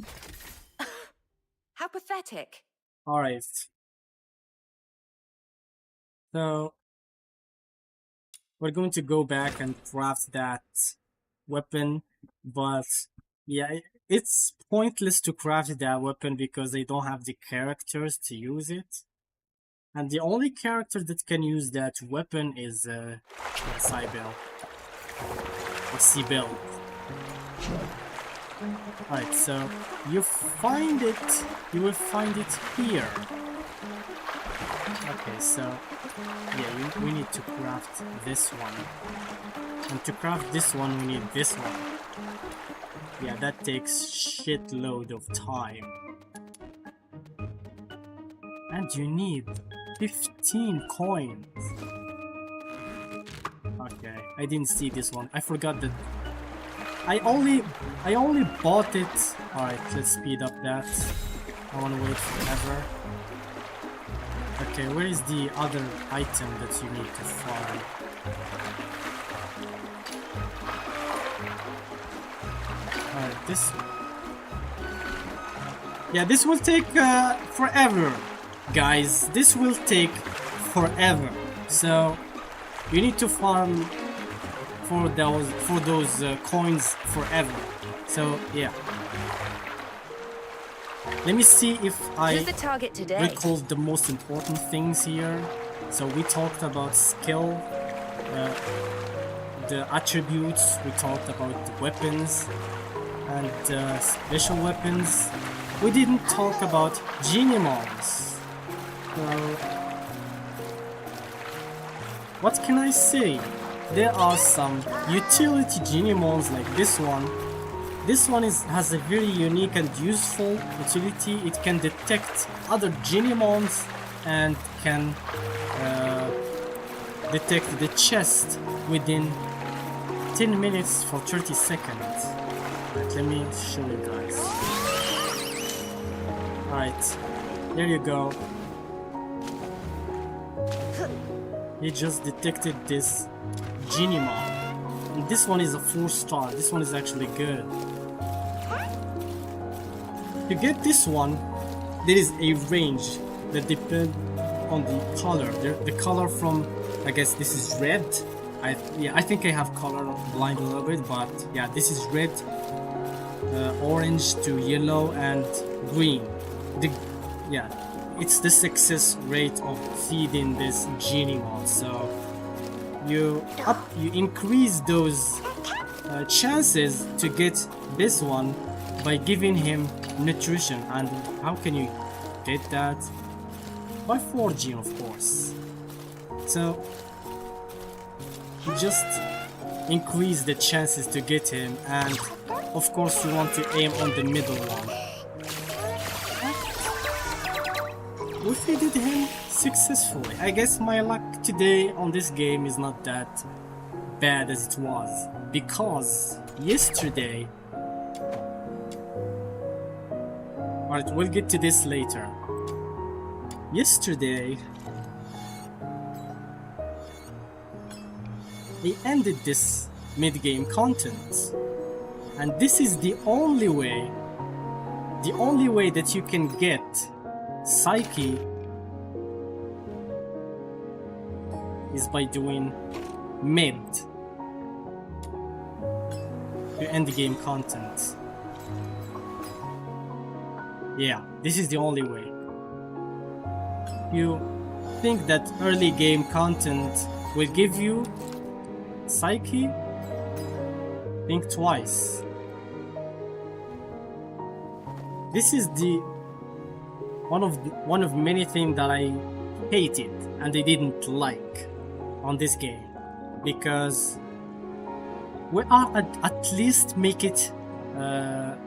How pathetic. Alright. So we're going to go back and craft that weapon, but yeah, it's pointless to craft that weapon because they don't have the characters to use it. And the only character that can use that weapon is Cybele. Or Cybele. Alright, so you will find it here. Okay, so yeah, we need to craft this one. And to craft this one, we need this one. Yeah, that takes shitload of time. And you need 15 coins. Okay, I didn't see this one. I forgot that I only bought it. Alright, let's speed up that. I wanna wait forever. Okay, where is the other item that you need to farm? Alright, this one. Yeah, this will take forever, guys. This will take forever. So you need to farm for those coins forever. So yeah. Let me see if I recall the most important things here. So we talked about skill, the attributes, we talked about the weapons and special weapons. We didn't talk about Genimons. So what can I say? There are some utility Genimons like this one. This one has a very unique and useful utility. It can detect other Genimons and can detect the chest within 10 minutes for 30 seconds. Right, let me show you guys. Alright, there you go. He just detected this Genimon. And this one is a 4-star. This one is actually good. To get this one, there is a range that depends on the color. The color from, I guess this is red. I think I have color blind a little bit, but yeah, this is red, orange to yellow and green. It's the success rate of feeding this Genimon. So you increase those chances to get this one by giving him nutrition. And how can you get that? By foraging, of course. So you just increase the chances to get him, and of course you want to aim on the middle one. We feeded him successfully. I guess my luck today on this game is not that bad as it was, because yesterday... Alright, we'll get to this later. Yesterday, they ended this mid-game content, and this is the only way that you can get Psyche is by doing mid to end the game content. Yeah, this is the only way. you think that early game content will give you psyche, think twice. This is the one of many things that I hated and I didn't like on this game, because we are at least make it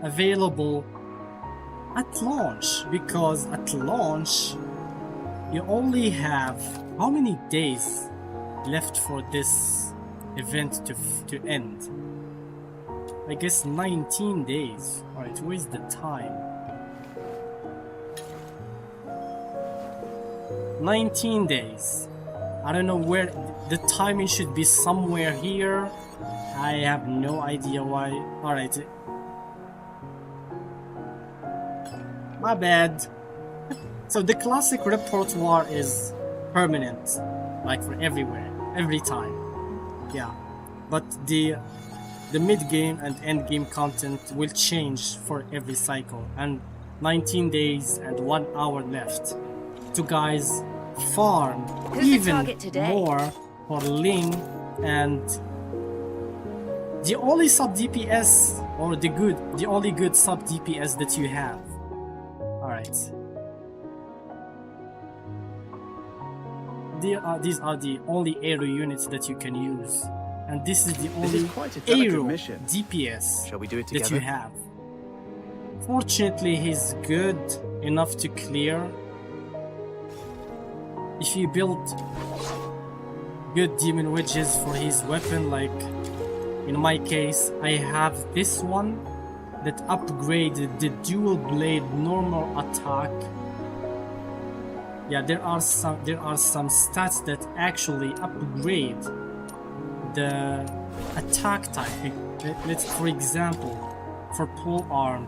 available at launch, because at launch you only have how many days left for this event to end? I guess 19 days. Alright, where's the time? 19 days. I don't know where the timing should be, somewhere here. I have no idea why. Alright. My bad. So the classic repertoire is permanent, like for everywhere, every time. Yeah. But the mid-game and end-game content will change for every cycle, and 19 days and 1 hour left to guys farm even more for Ling, and the only sub DPS, or the only good sub DPS that you have. Alright. These are the only aero units that you can use, and this is the only aero DPS Shall we do it that together? you have. Fortunately, he's good enough to clear. If you build good Demon Wedges for his weapon, like in my case, I have this one that upgraded the dual blade normal attack. Yeah, there are some stats that actually upgrade the attack type. Let's, for example, for pole arm,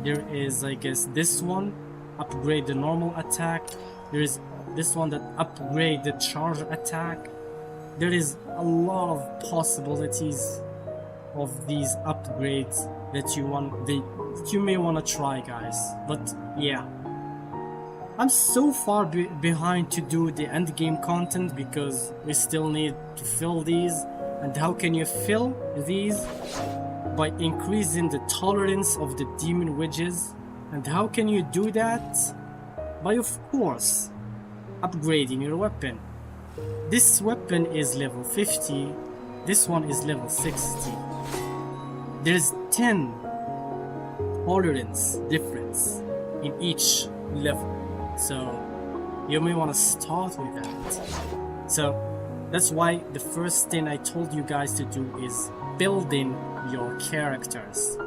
there is, I guess, this one upgrade the normal attack. There is this one that upgrade the charge attack. There is a lot of possibilities of these upgrades that you may want to try, guys. But yeah, I'm so far behind to do the end game content, because we still need to fill these. And how can you fill these? By increasing the tolerance of the Demon Wedges. And how can you do that? By, of course, upgrading your weapon. This weapon is level 50, this one is level 60. There's 10 tolerance difference in each level, so you may want to start with that. So that's why the first thing I told you guys to do is building your characters.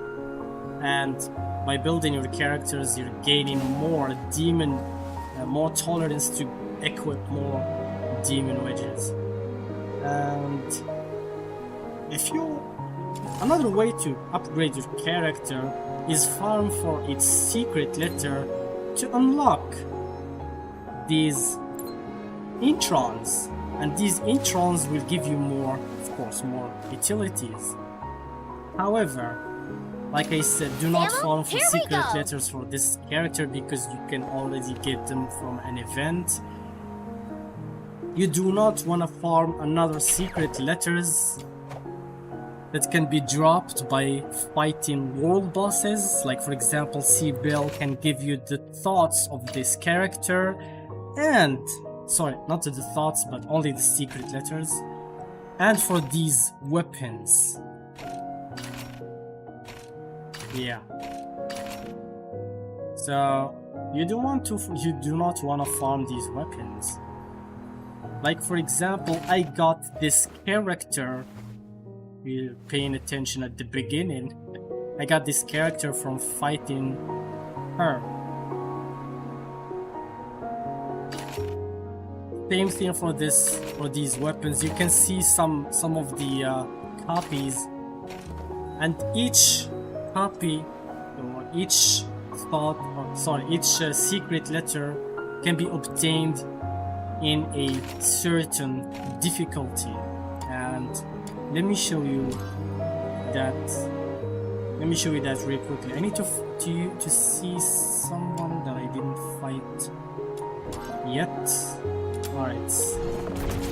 And by building your characters, you're gaining more demon, more tolerance to equip more Demon Wedges. And if you, another way to upgrade your character is farm for its secret letter to unlock these introns, and these introns will give you more, of course, more utilities. However, like I said, do not farm for secret letters for this character, because you can already get them from an event. You do not want to farm another secret letters that can be dropped by fighting world bosses. Like, for example, C-Bell can give you the thoughts of this character, and sorry, not the thoughts, but only the secret letters. And for these weapons, yeah. So you do not want to farm these weapons. Like, for example, I got this character. You're paying attention at the beginning. I got this character from fighting her. Same thing for these weapons. You can see some of the copies, and each copy, or each secret letter can be obtained in a certain difficulty. And let me show you that real quickly. I need to see someone that I didn't fight yet. Alright.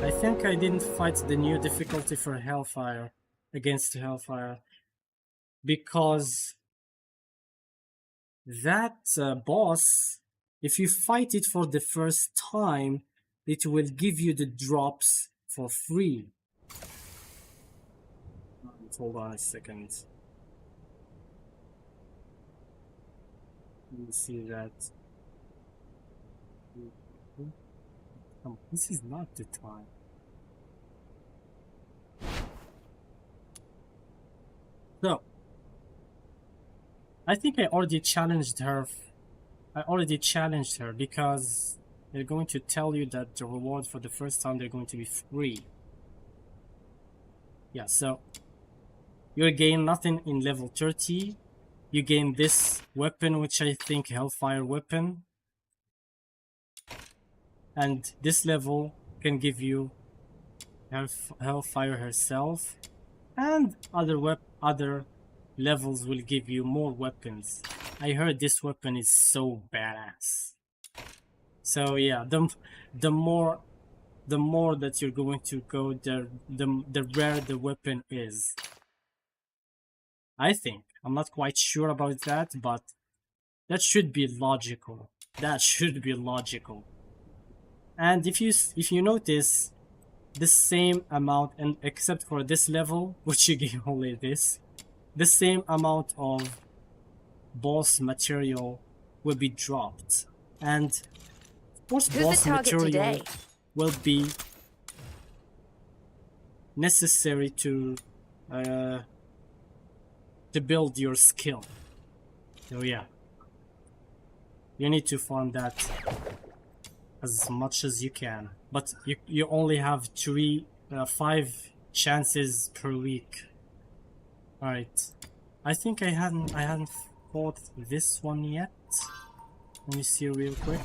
I think I didn't fight the new difficulty for Hellfire against Hellfire because that boss, if you fight it for the first time, it will give you the drops for free. Hold on a second. Let me see that. This is not the time. So, I think I already challenged her. Because they're going to tell you that the reward for the first time they're going to be free. Yeah, so you gain nothing in level 30. You gain this weapon, which I think Hellfire weapon. And this level can give you Hellfire herself, and other levels will give you more weapons. I heard this weapon is so badass. So yeah, the more that you're going to go, the rarer the weapon is. I think. I'm not quite sure about that, but that should be logical. That should be logical. And if you notice, the same amount, and except for this level, which you get only this, the same amount of boss material will be dropped. And of course, boss material will be necessary to build your skill. So yeah, you need to farm that as much as you can, but you only have 5 chances per week. All right, I think I hadn't fought this one yet. Let me see real quick.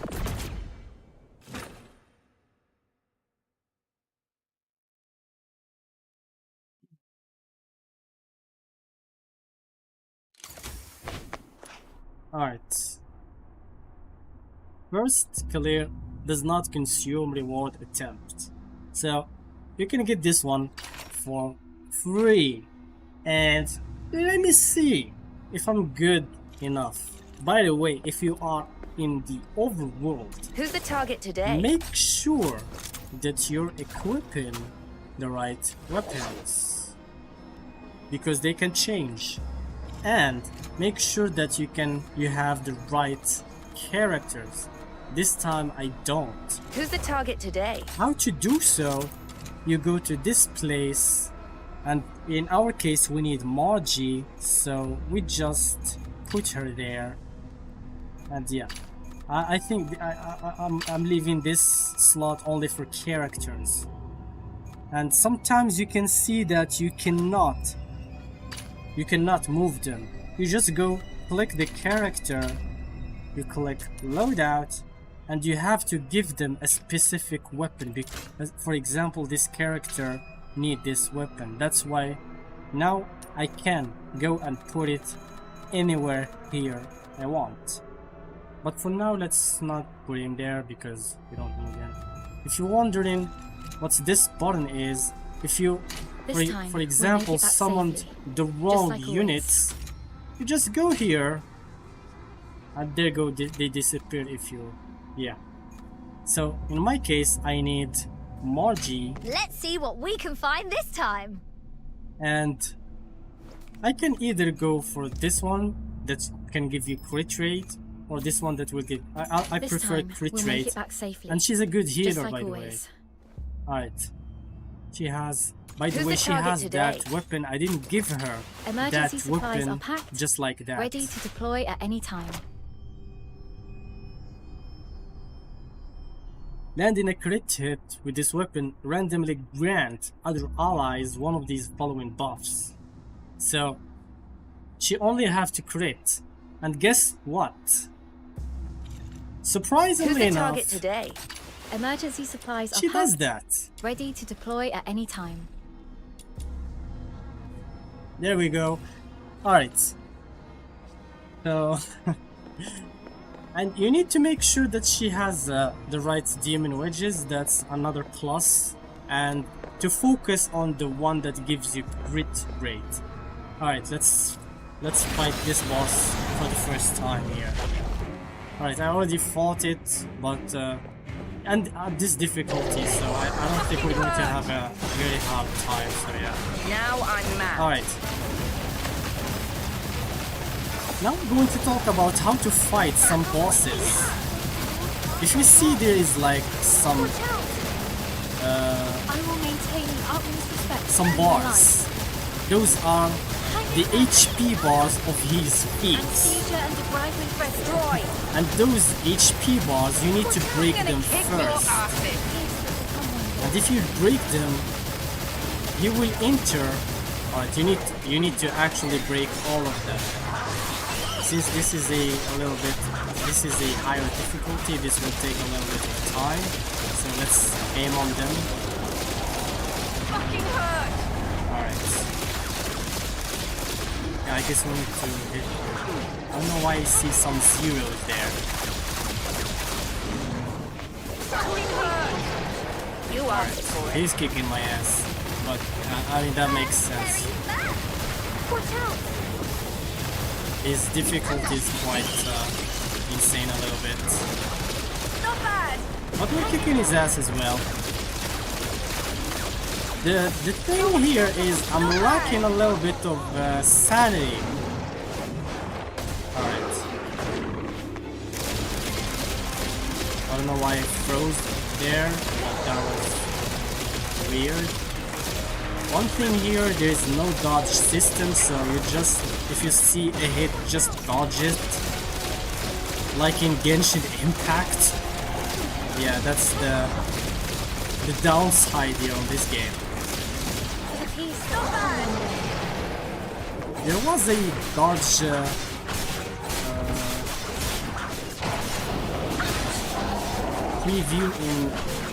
Alright. First clear does not consume reward attempt. So you can get this one for free. And let me see if I'm good enough. By the way, if you are in the overworld, Who's the target today? make sure that you're equipping the right weapons, because they can change. And make sure that you have the right characters. This time I don't. Who's the target today? How to do so? You go to this place, and in our case we need Margie, so we just put her there. And yeah, I think I'm leaving this slot only for characters. And sometimes you can see that you cannot move them. You just go click the character, you click loadout, and you have to give them a specific weapon. Because, for example, this character need this weapon. That's why now I can go and put it anywhere here I want. But for now, let's not put him there because we don't need him. If you're wondering what this button is, if you for example, summoned the wrong units, you just go here, and there go, they disappear if you, yeah. So in my case, I need Margie. Let's see what we can find this time. And I can either go for this one that can give you crit rate, or this one that will give. I prefer crit rate, and she's a good healer, by the way. Alright, she has. By the way, she has that weapon. I didn't give her Emergency that supplies weapon are packed, just like that. ready to deploy at any time. Landing a crit hit with this weapon randomly grant other allies one of these following buffs. So she only have to crit, and guess what? Surprisingly Who's the enough, target today? Emergency supplies are she packed, does that. ready to deploy at any time. There we go. Alright. So And you need to make sure that she has the right demon wedges. That's another plus. And to focus on the one that gives you crit rate. Alright, let's fight this boss for the first time here. Alright, I already fought it, but and at this difficulty, so I don't think we're going to have a really hard time, so yeah. Now I'm mad. Alright. Now we're going to talk about how to fight some bosses. If you see there is like some I will maintain the utmost respect. some for your life. bars. Those are the HP bars of his feet. Anesthesia and debridement destroy. And those HP bars, you need to break I'm them gonna kick your first. asses. And if you break them, you will enter. Alright, you need to actually break all of them. Since this is a higher difficulty, this will take a little bit of time. So let's aim on them. Fucking hurt. Alright. Yeah, I guess we need to hit. I don't know why I see some zeros there. Fucking hurt. You asked for it. He's kicking my ass. But I mean, that makes sense. Watch out! His difficulty is quite insane a little bit. Not bad. But we're kicking his ass as well. The thing here is I'm lacking a little bit of sanity. Alright. I don't know why I froze there, but that was weird. One thing here, there's no dodge system, so you just, if you see a hit, just dodge it. Like in Genshin Impact. Yeah, that's the downside here on this game. For the peace of the There was a dodge preview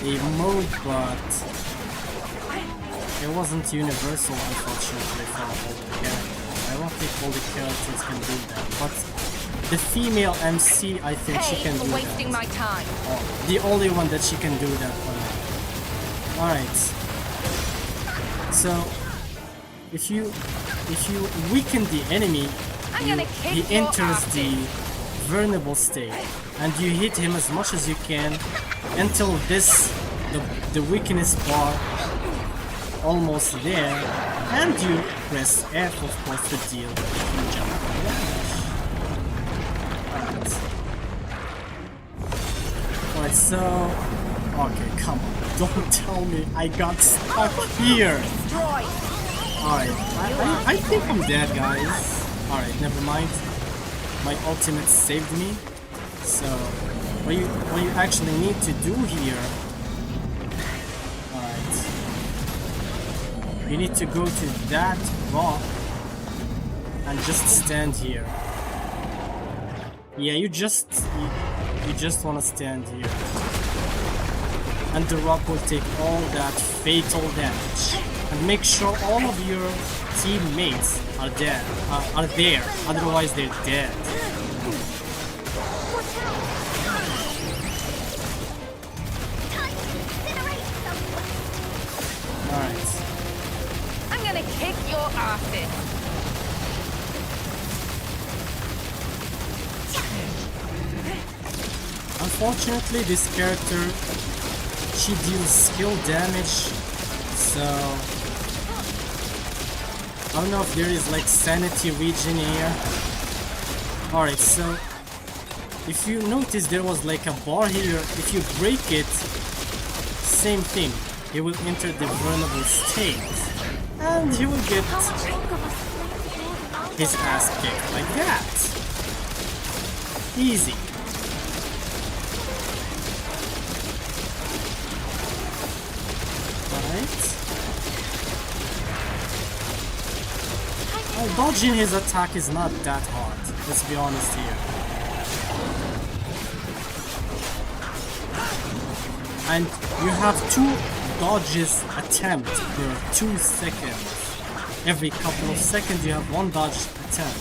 in a mode, but it wasn't universal, unfortunately, for all the characters. I don't think all the characters can do that, but the female MC, I think she can Hey, do for wasting that. my time. Oh, the only one that she can do that for now. Alright. So, if you weaken the enemy, I'm gonna kick he your enters ass. the vulnerable state, and you hit him as much as you can until the weakness bar almost there, and you press F, of course, to deal huge amount of damage. Alright, so okay, come on, don't tell me I got stuck here. Alright, I think I'm dead, guys. Alright, never mind. My ultimate saved me. So what you actually need to do here, you need to go to that rock and just stand here. Yeah, you just want to stand here, and the rock will take all that fatal damage. And make sure all of your teammates are dead, are there. Otherwise, they're dead. Alright. I'm gonna kick your asses. Unfortunately, this character, she deals skill damage, so I don't know if there is like sanity region here. Alright, so if you notice there was like a bar here, if you break it, same thing, he will enter the vulnerable state, and he will get his ass kicked like that. Easy. Well, dodging his attack is not that hard, let's be honest here. And you have 2 dodges attempt per 2 seconds. Every couple of seconds you have 1 dodge attempt.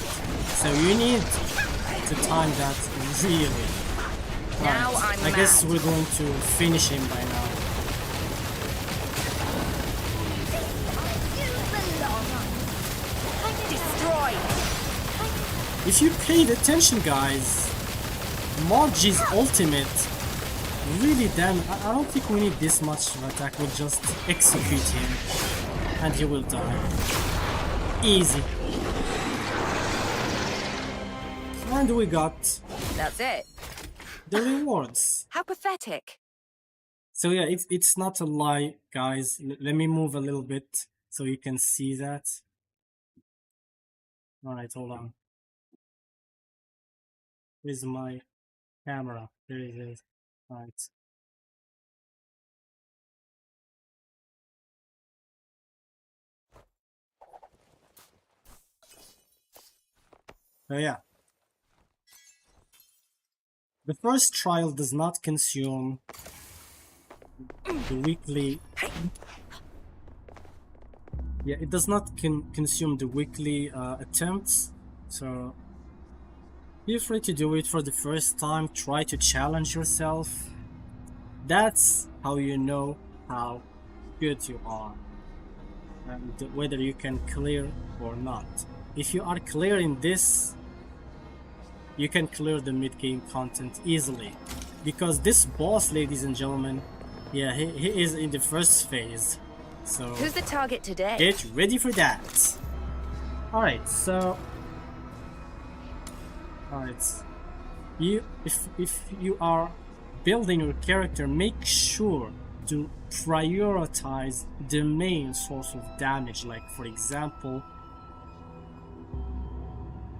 So you need to time that really Now Right. I'm I guess mad. we're going to finish him by now. Destroy. If you paid attention, guys, Margie's ultimate really damn. I don't think we need this much of attack. We'll just execute him and he will die. Easy. And we got That's it. the rewards. How pathetic. So yeah, it's not a lie, guys. Let me move a little bit so you can see that. Alright, hold on. Where's my camera? There it is. Alright. So yeah. The first trial does not consume the weekly. Yeah, it does not consume the weekly attempts. So feel free to do it for the first time. Try to challenge yourself. That's how you know how good you are and whether you can clear or not. If you are clearing this, you can clear the mid-game content easily, because this boss, ladies and gentlemen, yeah, he is in the first phase, so Who's the target today? get ready for that. Alright, so if you are building your character, make sure to prioritize the main source of damage. Like for example,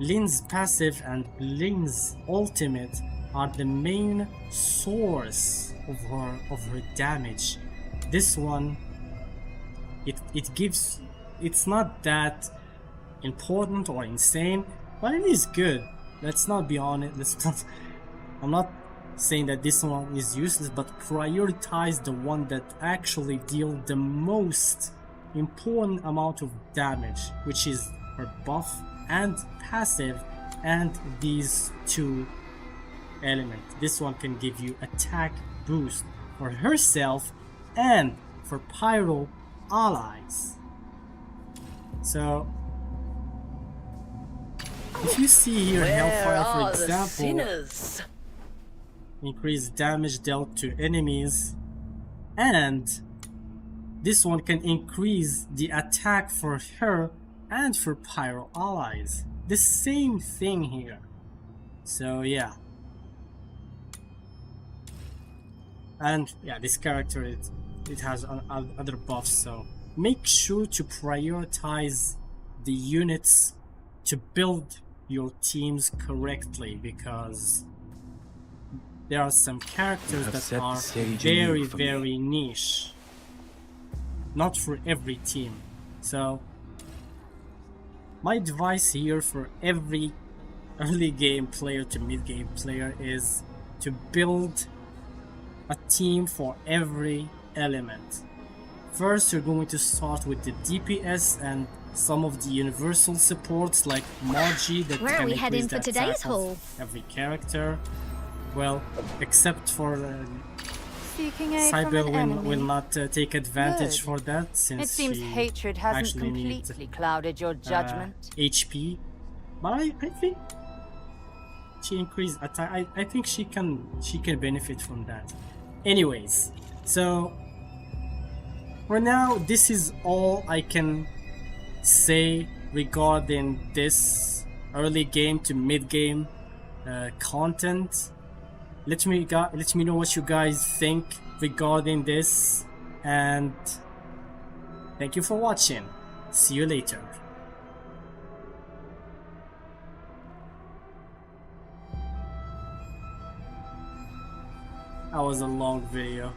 Lynn's passive and Lynn's ultimate are the main source of her damage. This one, it gives, it's not that important or insane, but it is good. Let's not be honest. Let's not. I'm not saying that this one is useless, but prioritize the one that actually deal the most important amount of damage, which is her buff and passive, and these two elements. This one can give you attack boost for herself and for pyro allies. So if you see here Hellfire, for example, increase damage dealt to enemies, and this one can increase the attack for her and for pyro allies. The same thing here. So yeah. And yeah, this character, it has other buffs, so make sure to prioritize the units to build your teams correctly, because there are some characters that are very niche, not for every team. So my advice here for every early game player to mid game player is to build a team for every element. First, you're going to start with the DPS and some of the universal supports like Margie that Where are can we increase heading the for today's attack haul? of every character. Well, except for Seeking aid from Cybele an enemy. will not take advantage Good. for that, since It seems she hatred hasn't actually needs completely clouded your judgment. HP. But I think she increased attack. I think she can benefit from that. Anyways, so for now, this is all I can say regarding this early game to mid game content. Let me know what you guys think regarding this, and thank you for watching. See you later. That was a long video.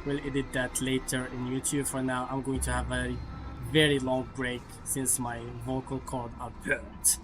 We'll edit that later in YouTube. For now, I'm going to have a very long break since my vocal cord are burnt.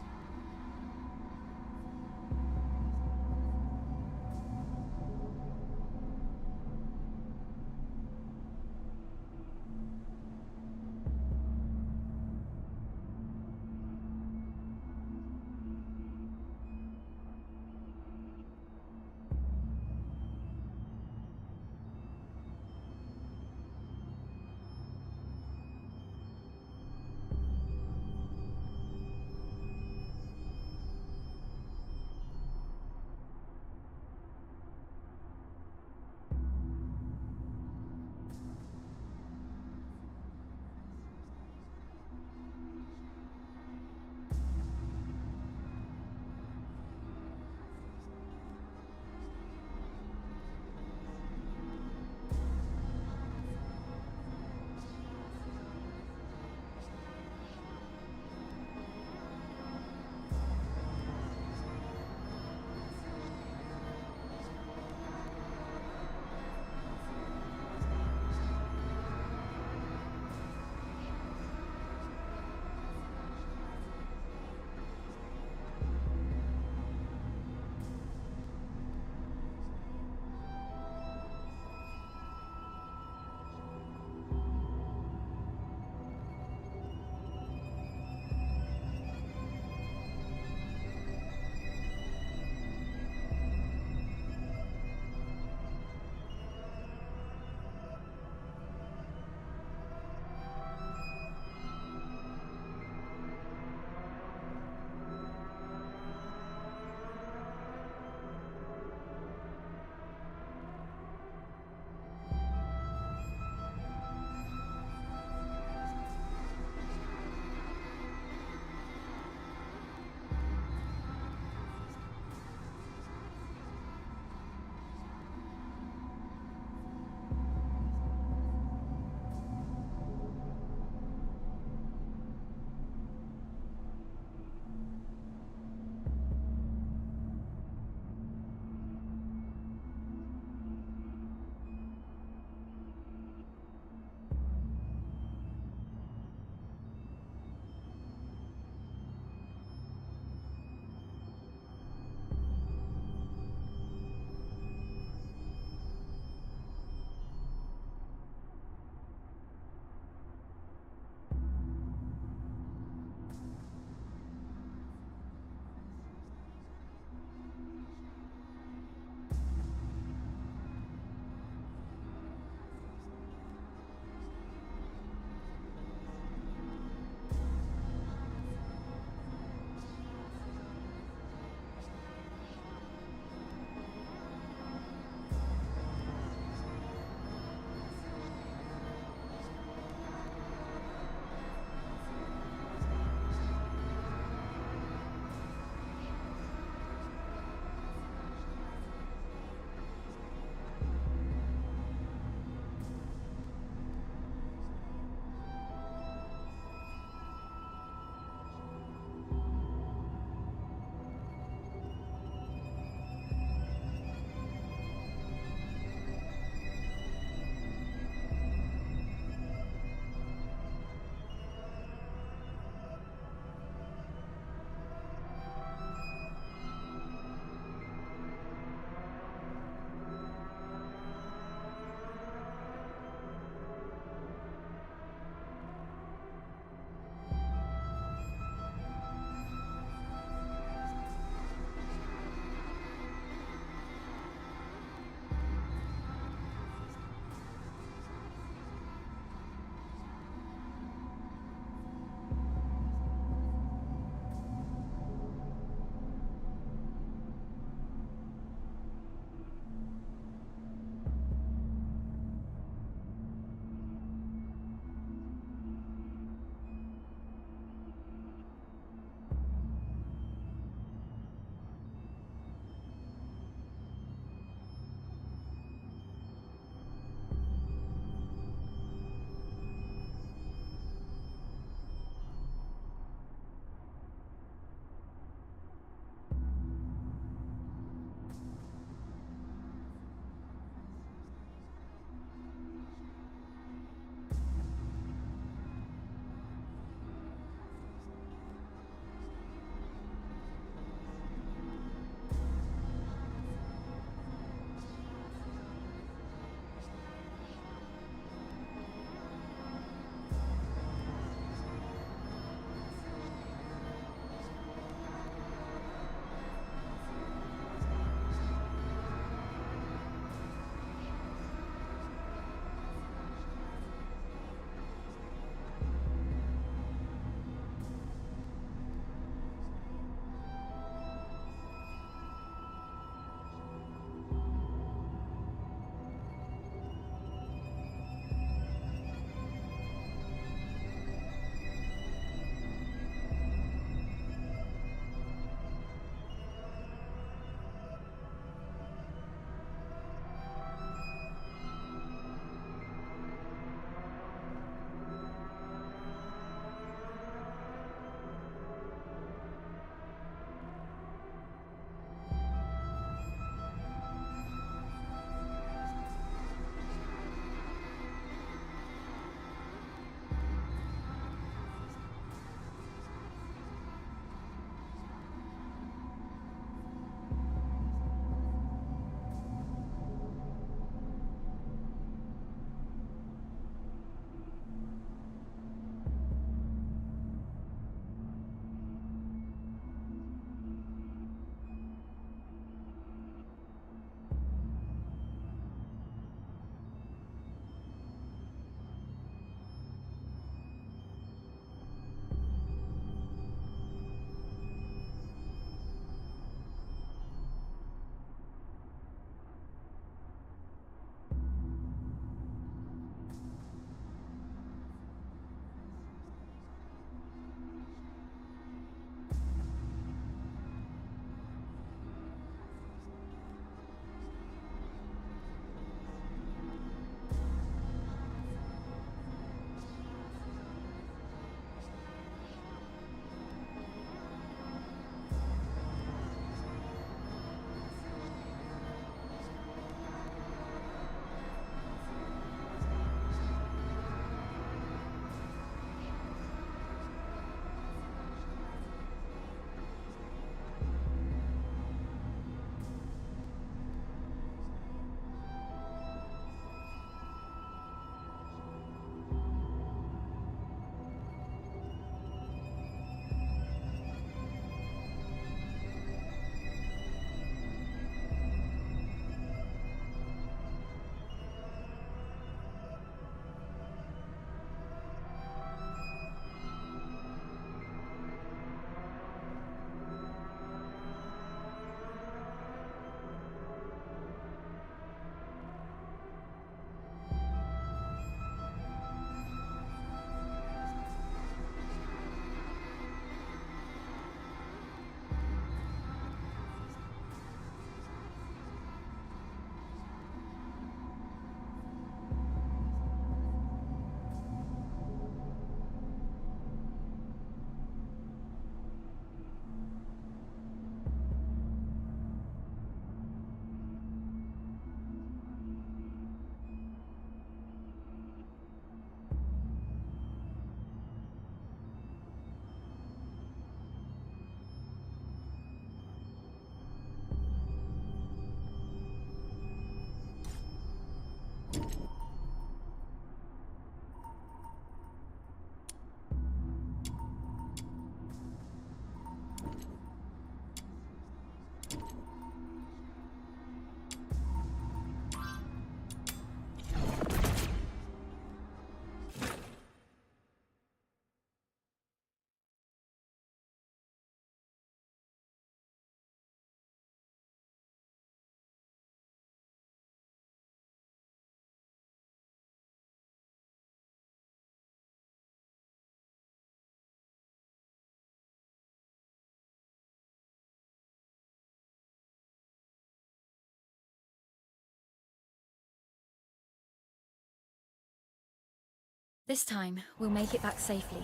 This time, we'll make it back safely.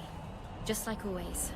Just like always.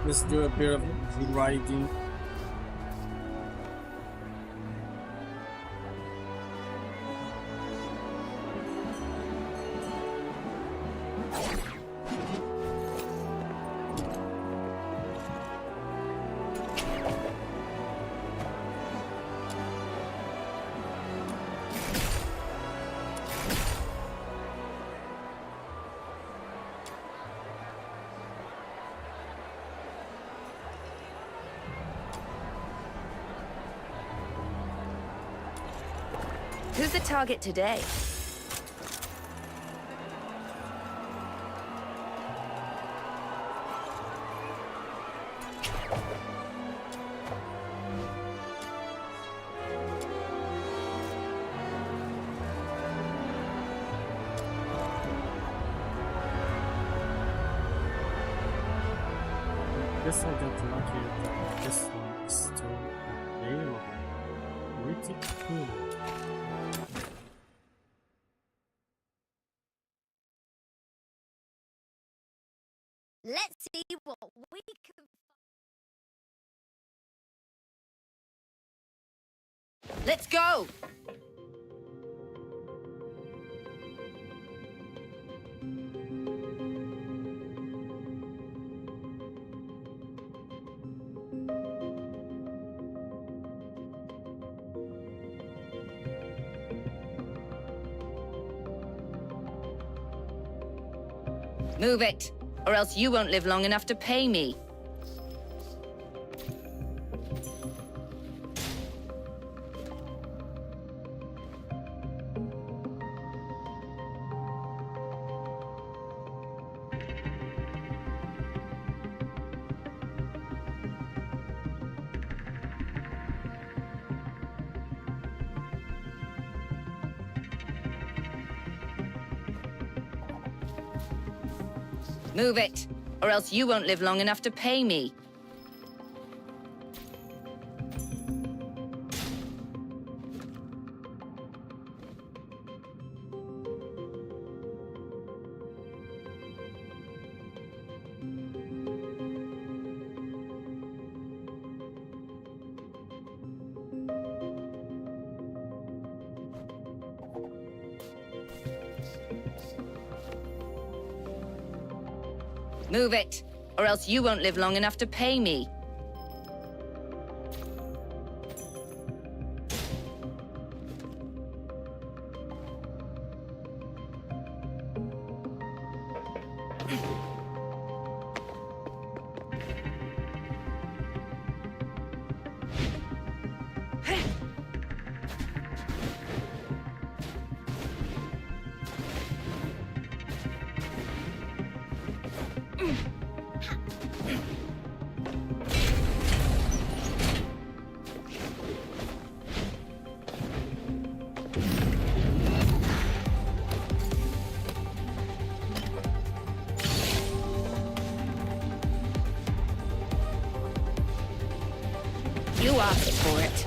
Let's do a bit of riding. Who's the target today? Guess I got lucky that this one is still available. Pretty cool. Let's see what we can. Let's go! Move it, or else you won't live long enough to pay me. Move it, or else you won't live long enough to pay me. Move it, or else you won't live long enough to pay me. You asked for it.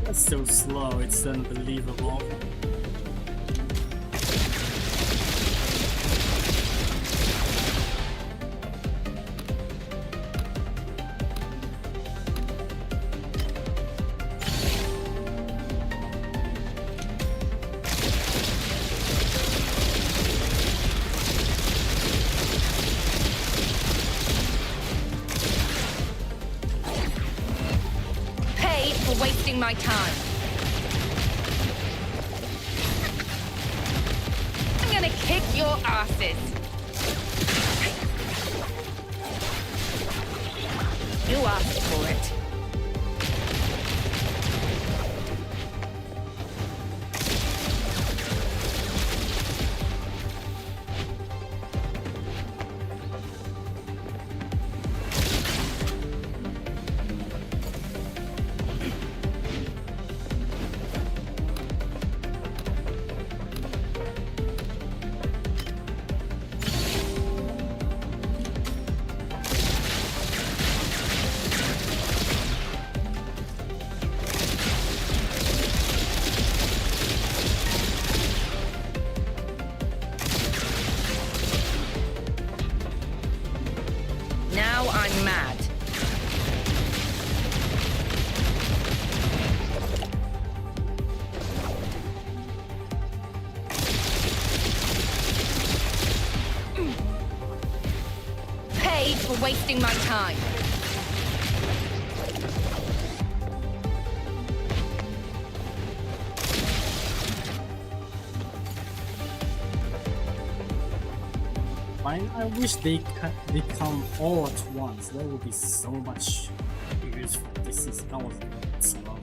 That's so slow, it's unbelievable. For wasting my time. I'm gonna kick your asses. You asked for it. Paid for wasting my time. Fine, I wish they come all at once. That would be so much useful. This is that was slow.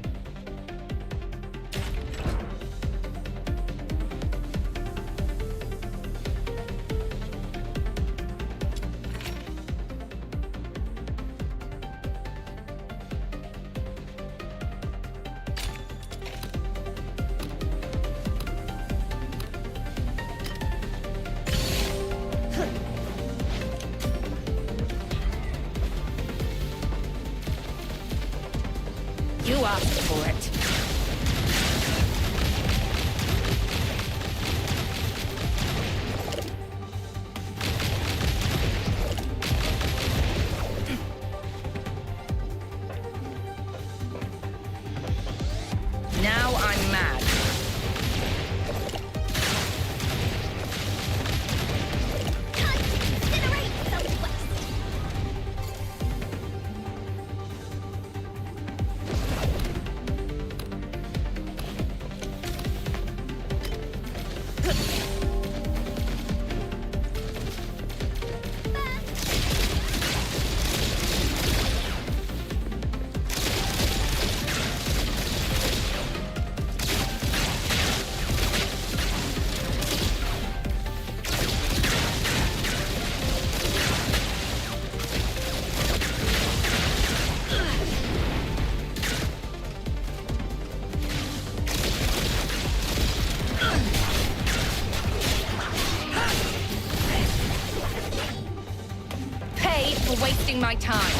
You asked for it. Now I'm mad. Time to incinerate Southwest. Paid for wasting my time.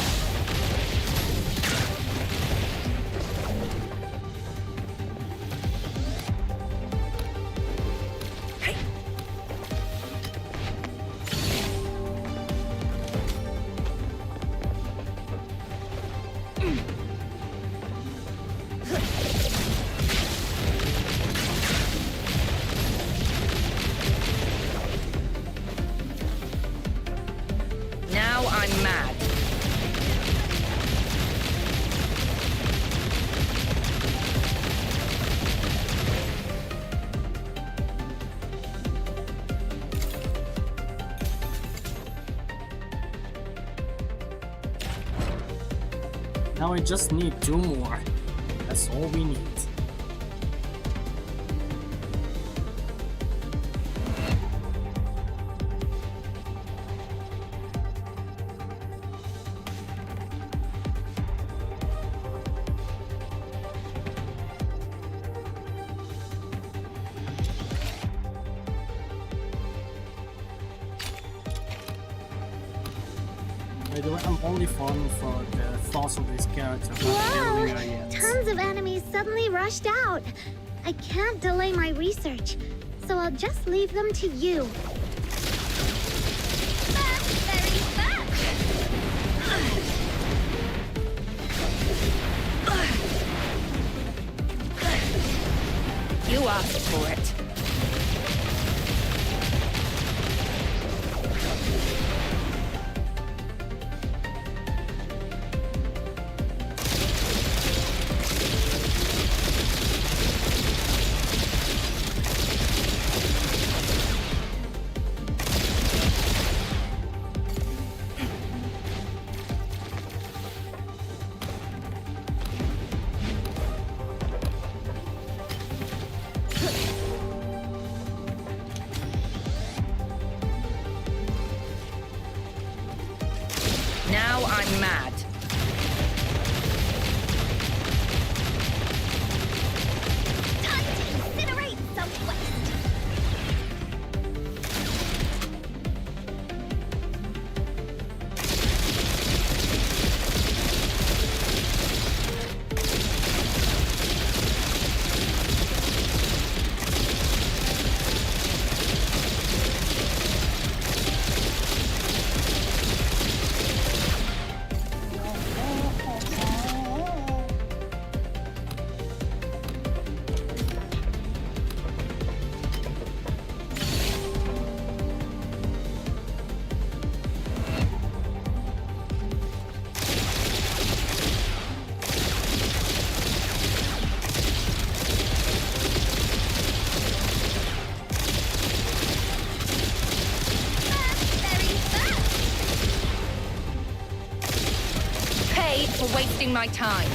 Now I'm mad. Now I just need 2 more. That's all we need. By the way, I'm only falling for the thoughts of this character. Not Whoa! building her yet. Tons of enemies suddenly rushed out. I can't delay my research, so I'll just leave them to you. Fast, very fast. You asked for it. Now I'm mad. Time to incinerate Southwest. for wasting my time.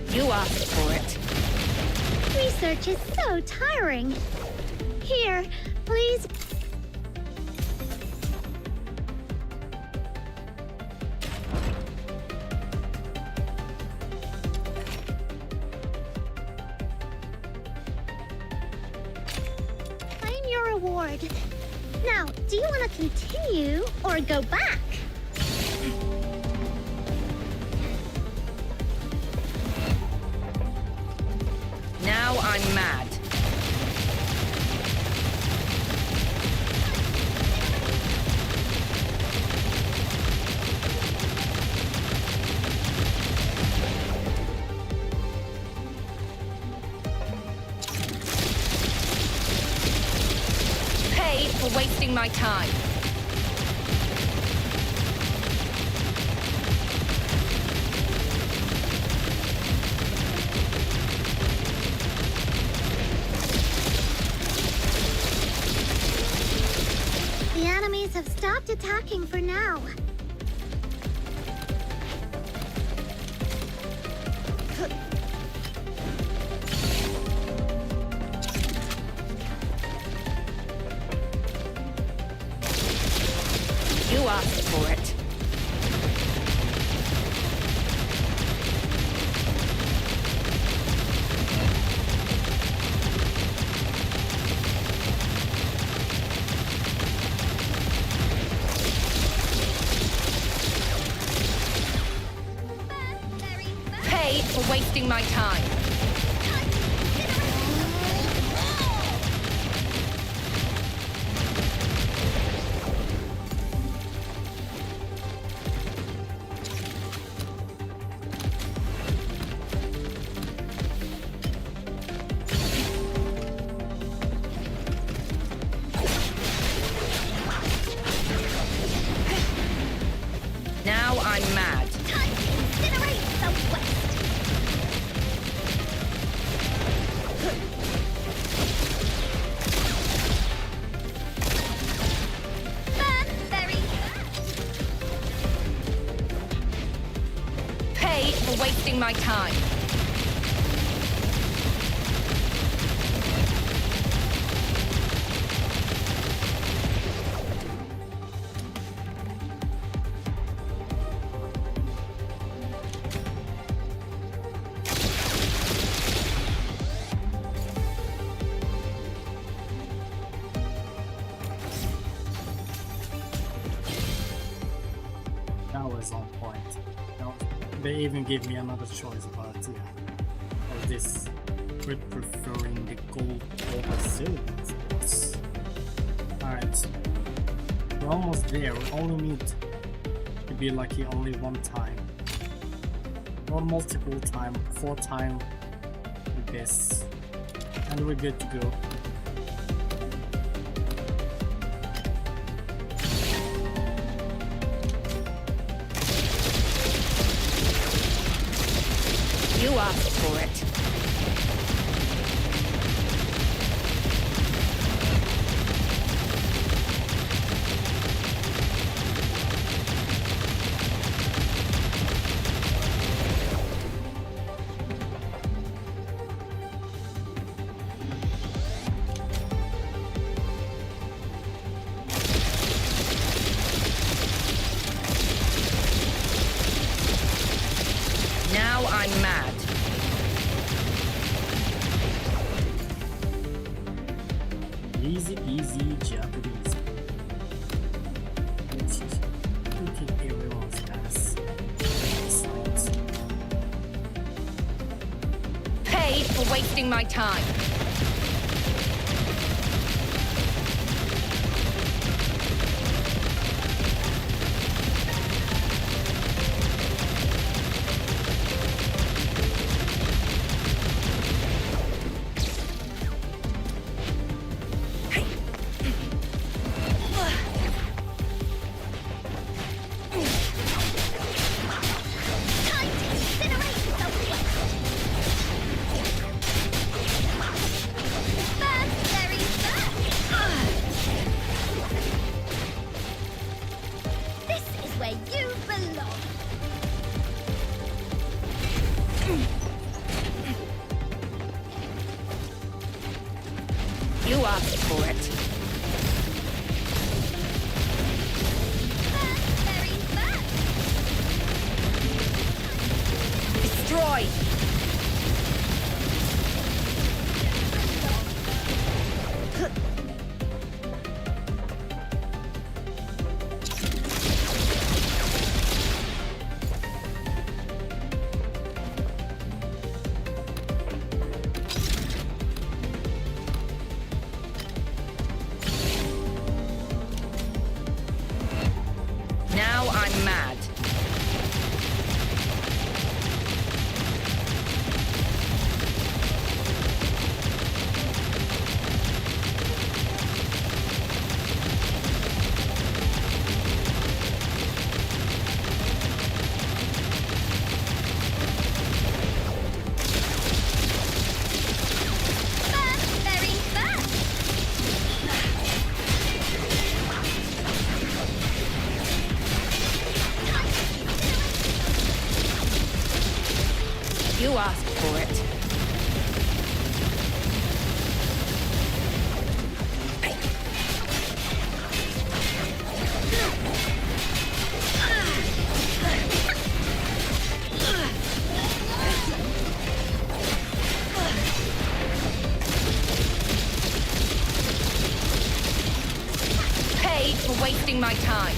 You asked for it. Research is so tiring. Here, please. Claim your reward. Now, do you want to continue or go back? Now I'm mad. Pay for wasting my time. The enemies have stopped attacking for now. You asked for it. Pay for wasting my time. Now I'm mad. Time to incinerate the West. Burn very Pay for wasting my time. That was on point. They even gave me another choice, but yeah. Of this, we're preferring the gold over silver. Alright. We're almost there. We only need to be lucky only one time. Or multiple time, 4 times with this. And we're good to go. You asked for it. Now I'm mad. Easy peasy Japanese. It's just looking everyone's ass. Excellent. Pay for wasting my time. time to incinerate the West. where you belong. You asked for it. Very fast. Destroy. Now I'm mad. Very fast. You asked for it. Paid for wasting my time.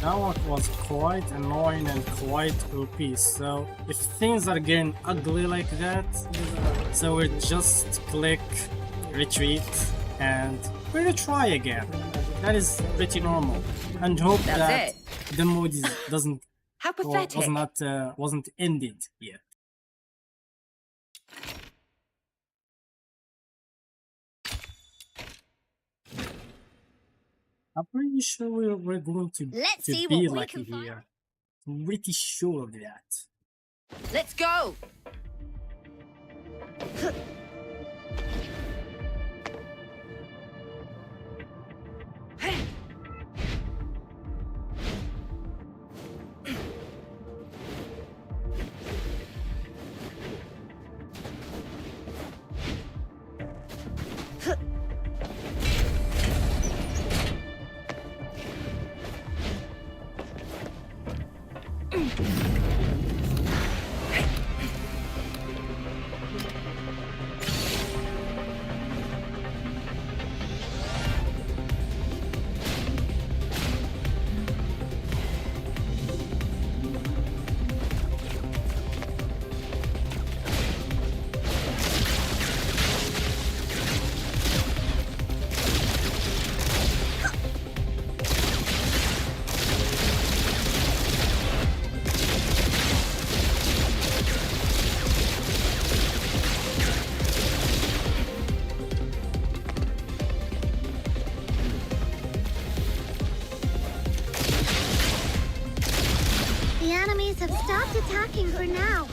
That one was quite annoying and quite OP, so if things are getting ugly like that, so we just click retreat and we'll try again. That is pretty normal, and hope That's that it. the mood doesn't How or pathetic. wasn't ended yet. I'm pretty sure we're going Let's to see be what we lucky can find. here. Pretty sure of that. Let's go. The enemies have stopped attacking for now.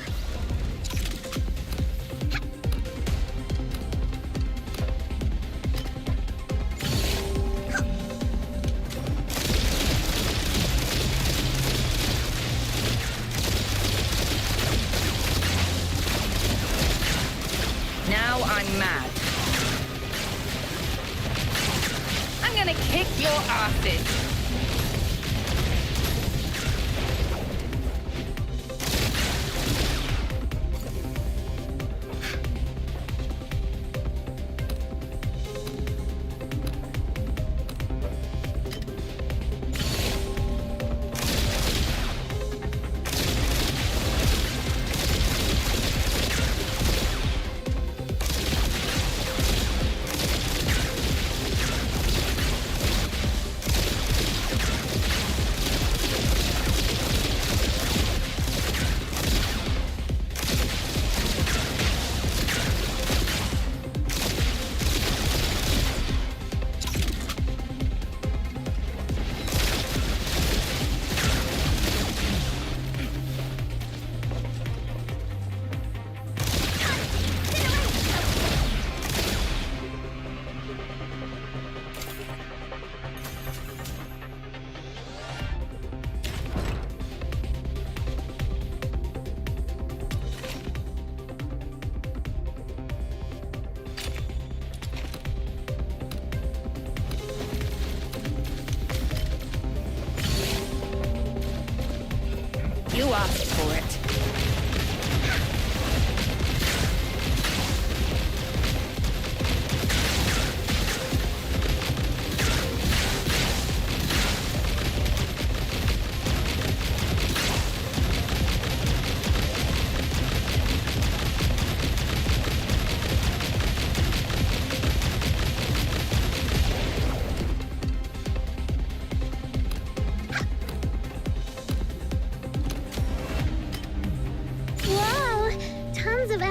Now I'm mad. I'm gonna kick your asses.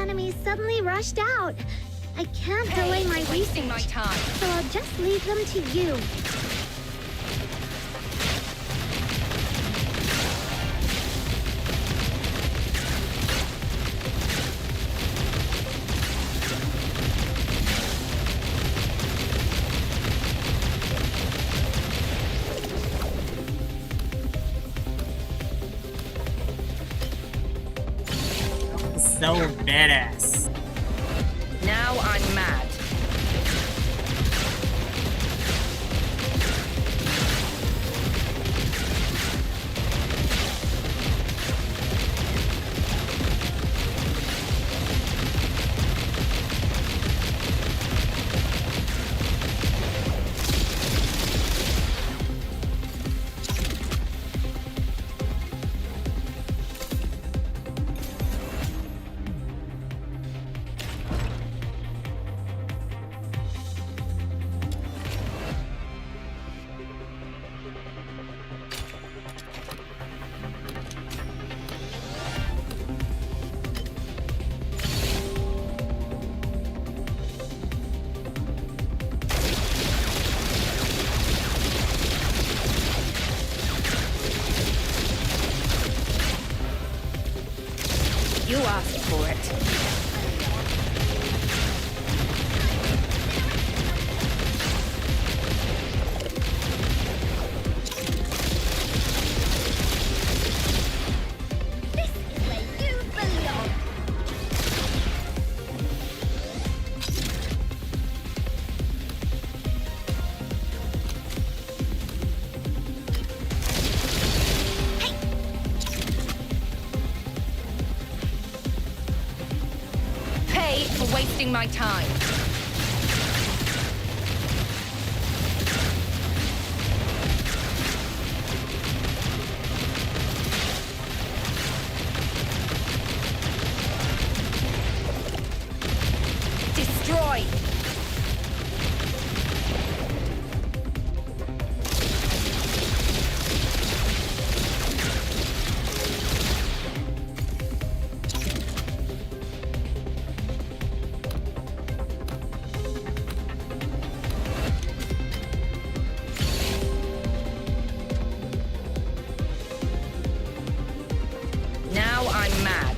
enemies suddenly rushed out. I can't delay my wasting my research, time. so I'll just leave them to you. So badass. Now I'm mad. You asked for it. This is where you belong. Pay for wasting my time. Destroy! Now I'm mad.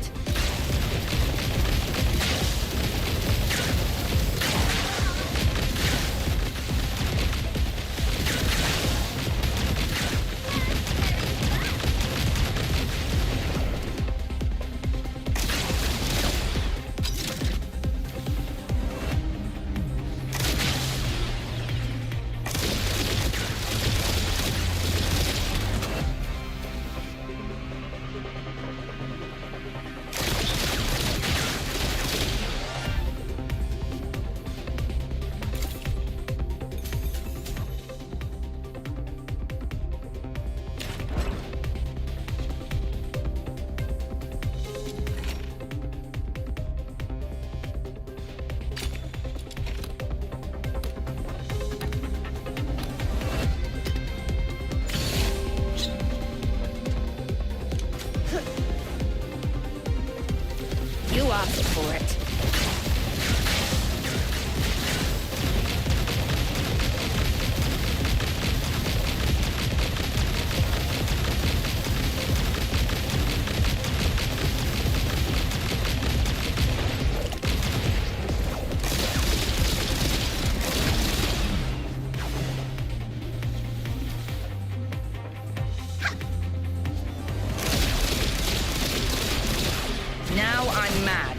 You asked for it. Now I'm mad.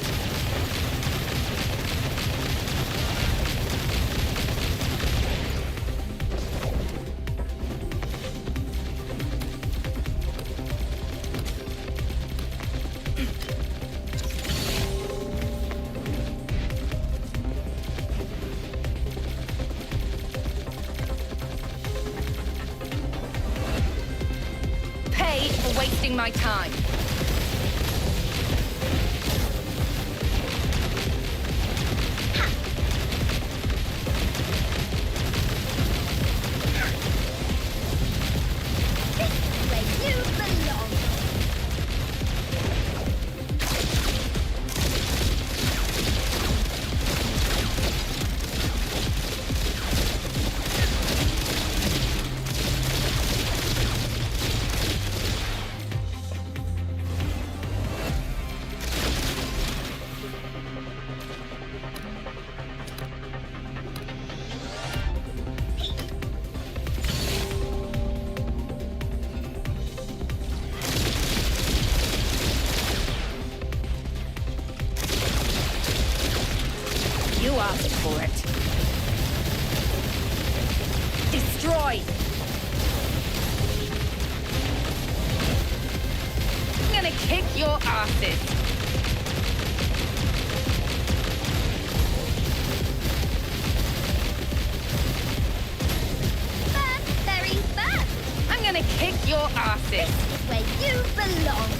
Pay for wasting my time. Where you belong. You asked for it. Destroy! I'm gonna kick your asses! Fast, very fast. I'm gonna kick your asses! This is where you belong.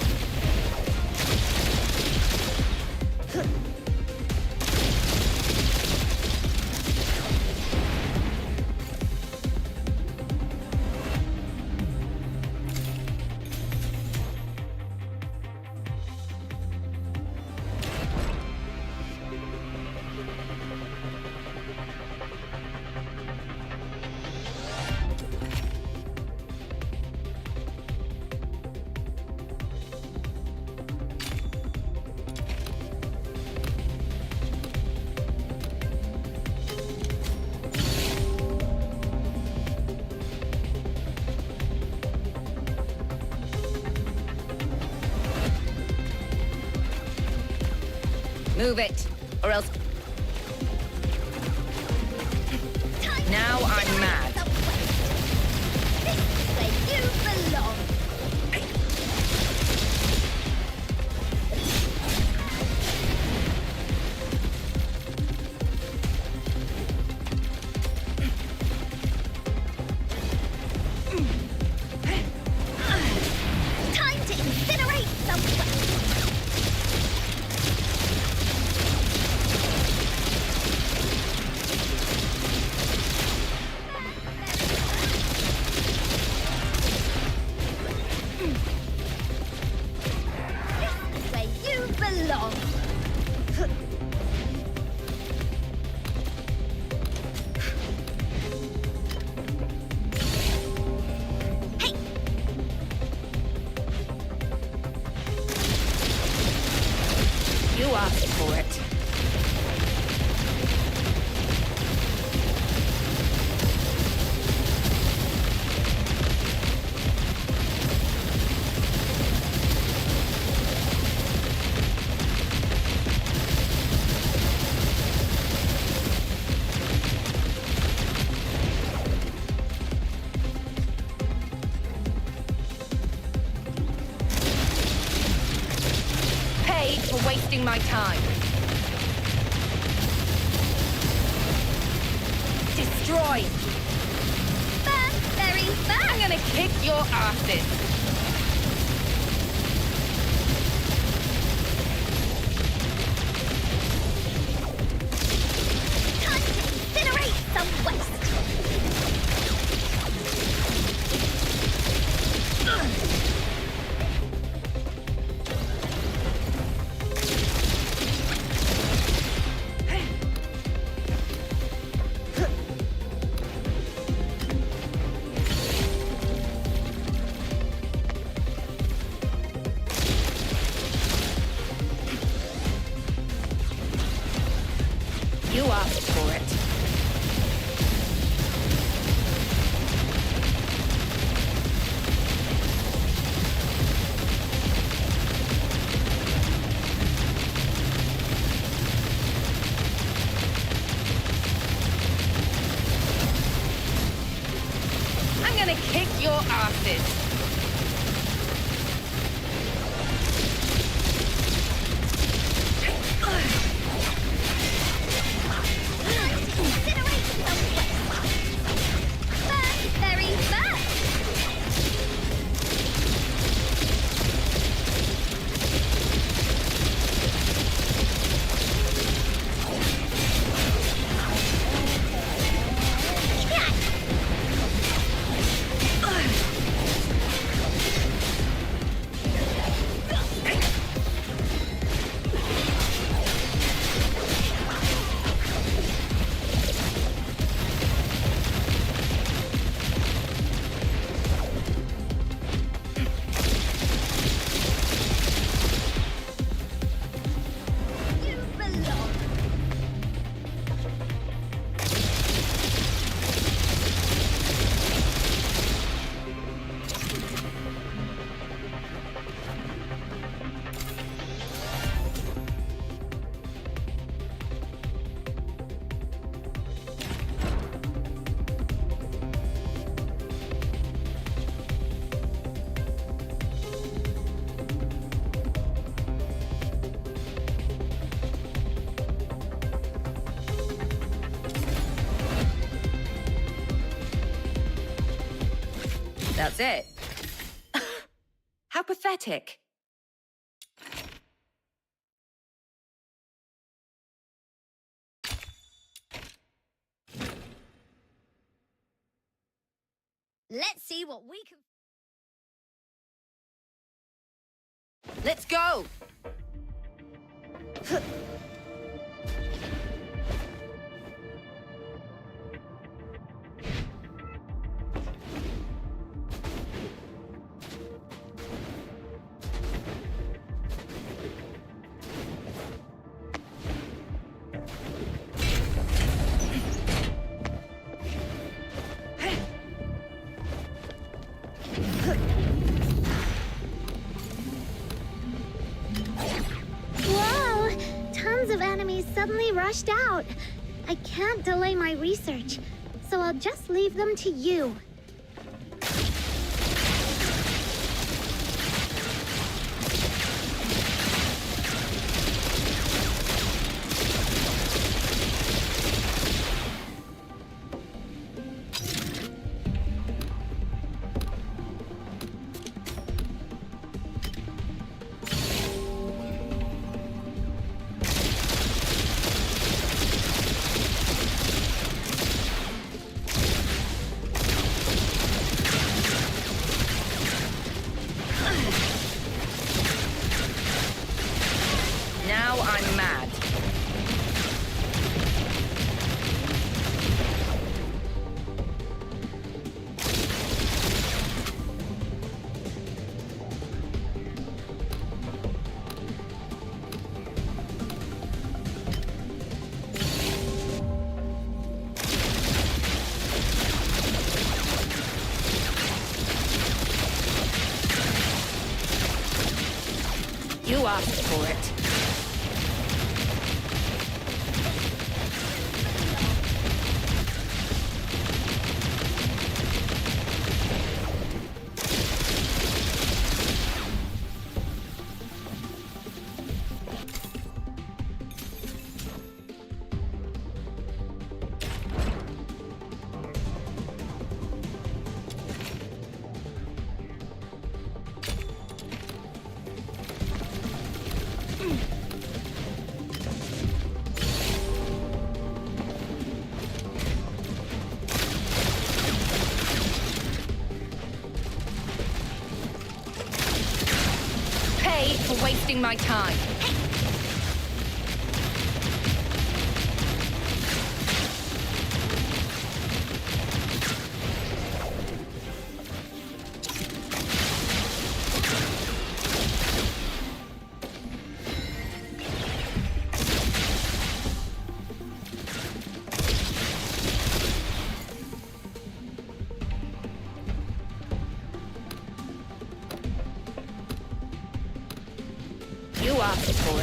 Move it, or else... Now I'm mad. This is where you belong. Time to incinerate some weapons. This is where you belong. Hey! You asked for it. Pay for wasting my time. Destroy! Fast, very fast. I'm gonna kick your asses! Time to incinerate some waste. You asked for it. I'm gonna kick your asses! Time to That's it. How pathetic. Let's see what we can. Let's go! Whoa! Tons of enemies suddenly rushed out. I can't delay my research, so I'll just leave them to you. Now I'm mad. You asked for it. Pay for wasting my time. You asked for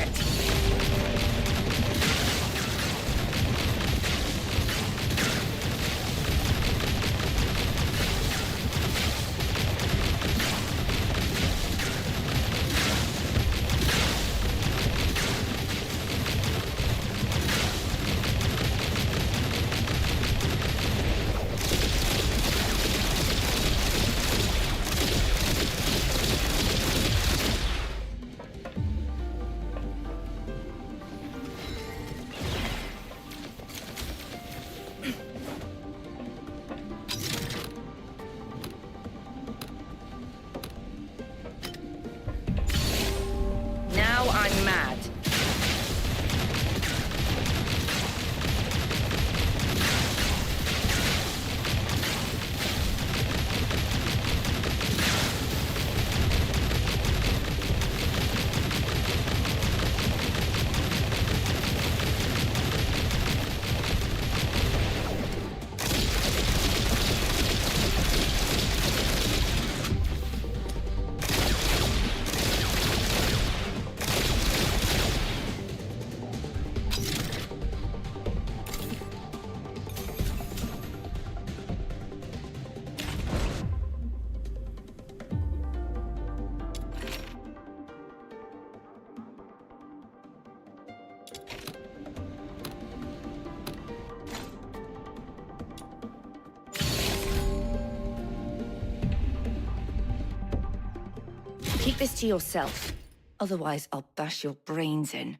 this to yourself. Otherwise, I'll bash your brains in.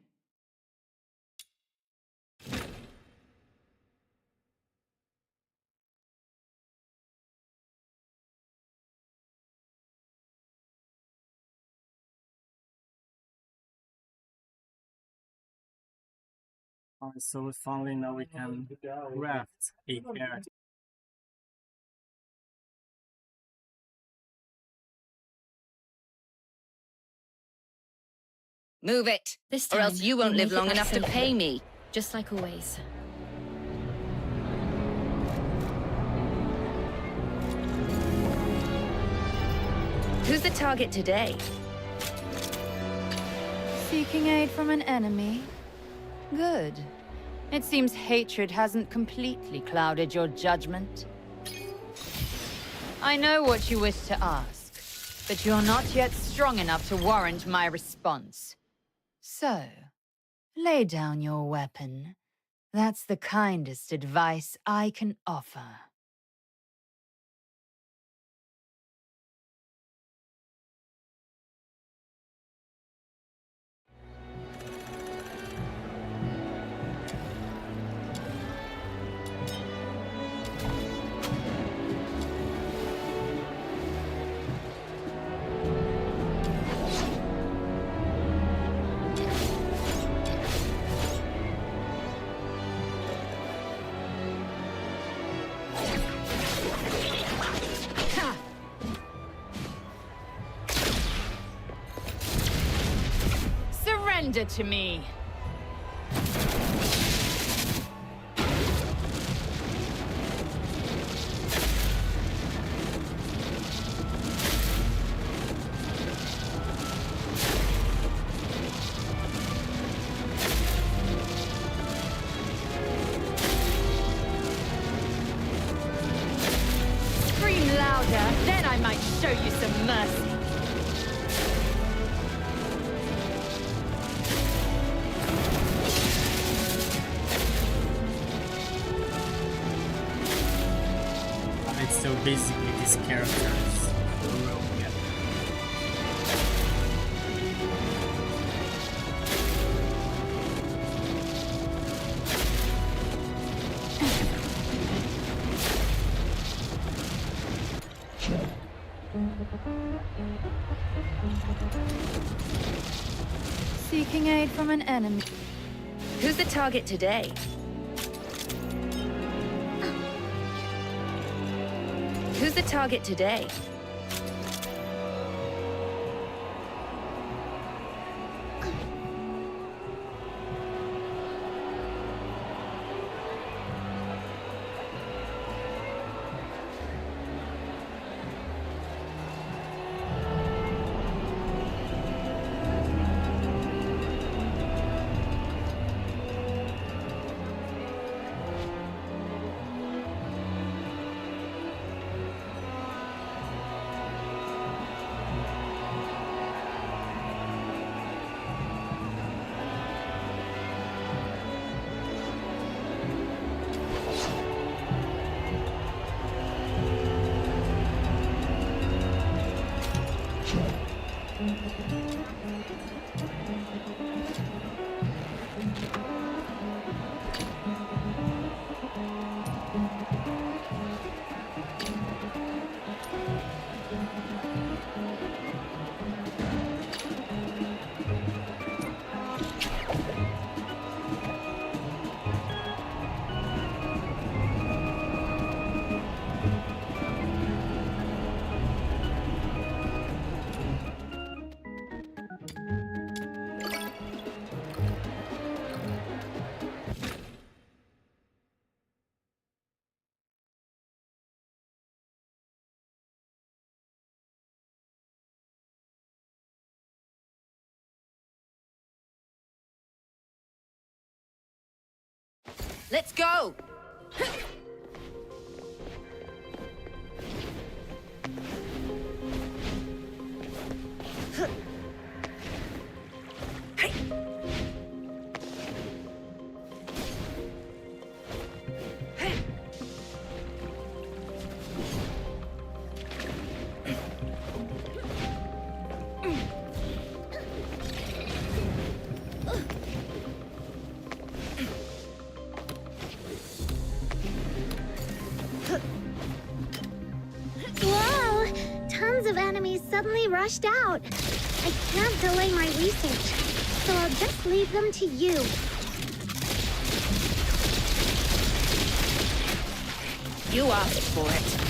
Alright, so finally now we can craft a character. Move it, This or time, else you won't we'll live make it long back enough to safely. pay me. Just like always. Who's the target today? Seeking aid from an enemy? Good. It seems hatred hasn't completely clouded your judgment. I know what you wish to ask, but you're not yet strong enough to warrant my response. So, lay down your weapon. That's the kindest advice I can offer. Surrender to me! Scream louder, then I might show you some mercy. Alright, so basically these characters rogue. Seeking aid from an enemy. Who's the target today? Who's the target today? Let's go! enemies suddenly rushed out. I can't delay my research, so I'll just leave them to you. You asked for it.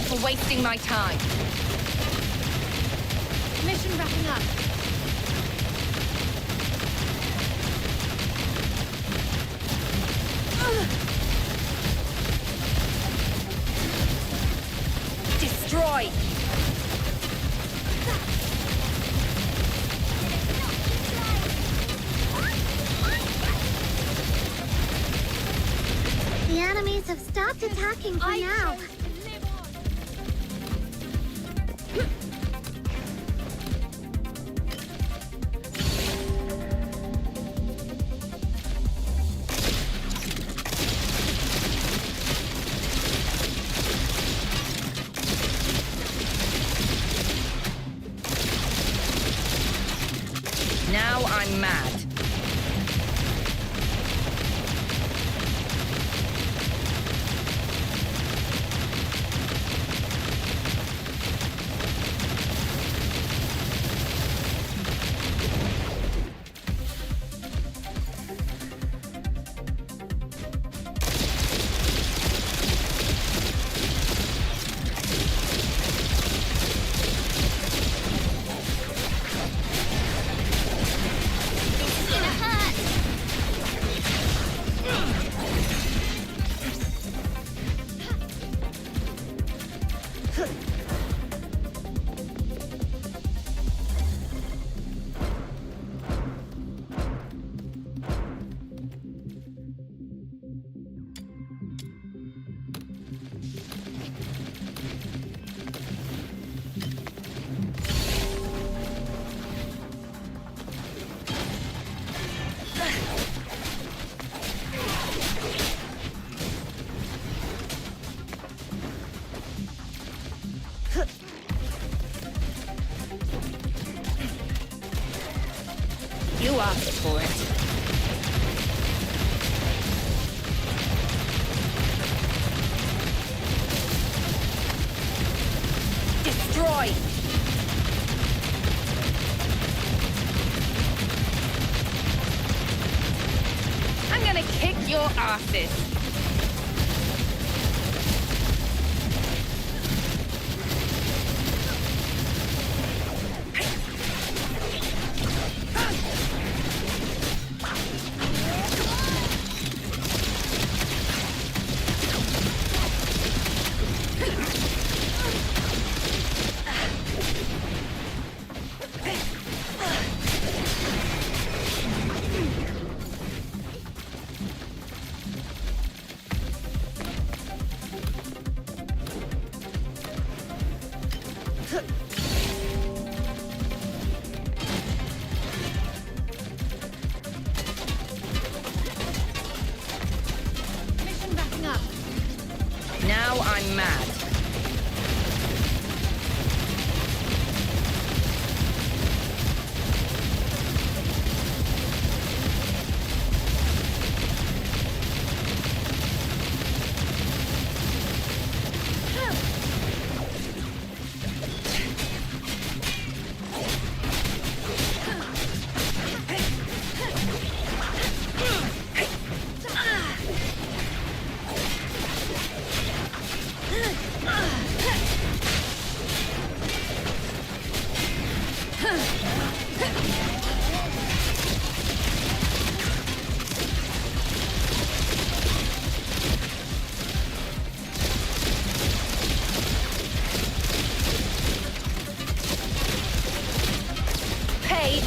For wasting my time. Mission wrapping up. Destroy! The enemies have stopped attacking for now. Now I'm mad. You asked for it. Destroy! I'm gonna kick your asses.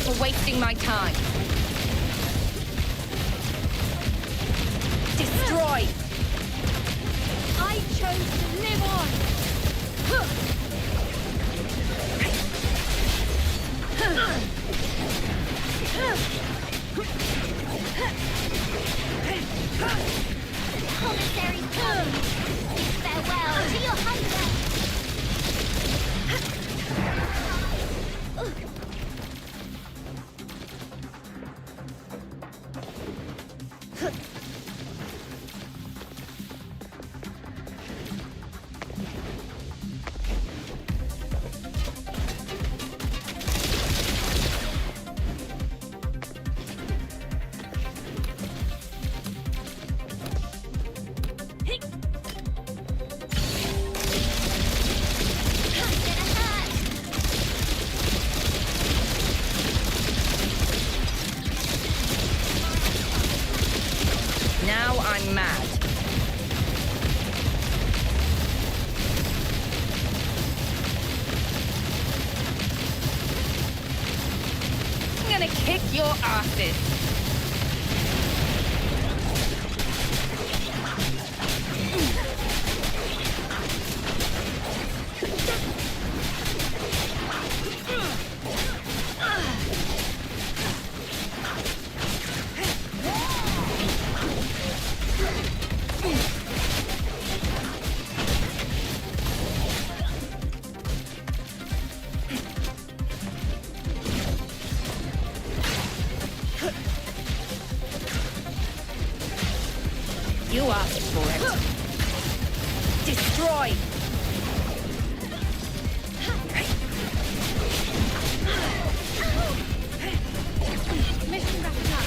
for wasting my time. Destroy! I chose to live on! Commissary's coming. Farewell to your hunger. Now I'm mad. I'm gonna kick your asses. You asked for it. Destroy! Mission wrapped up.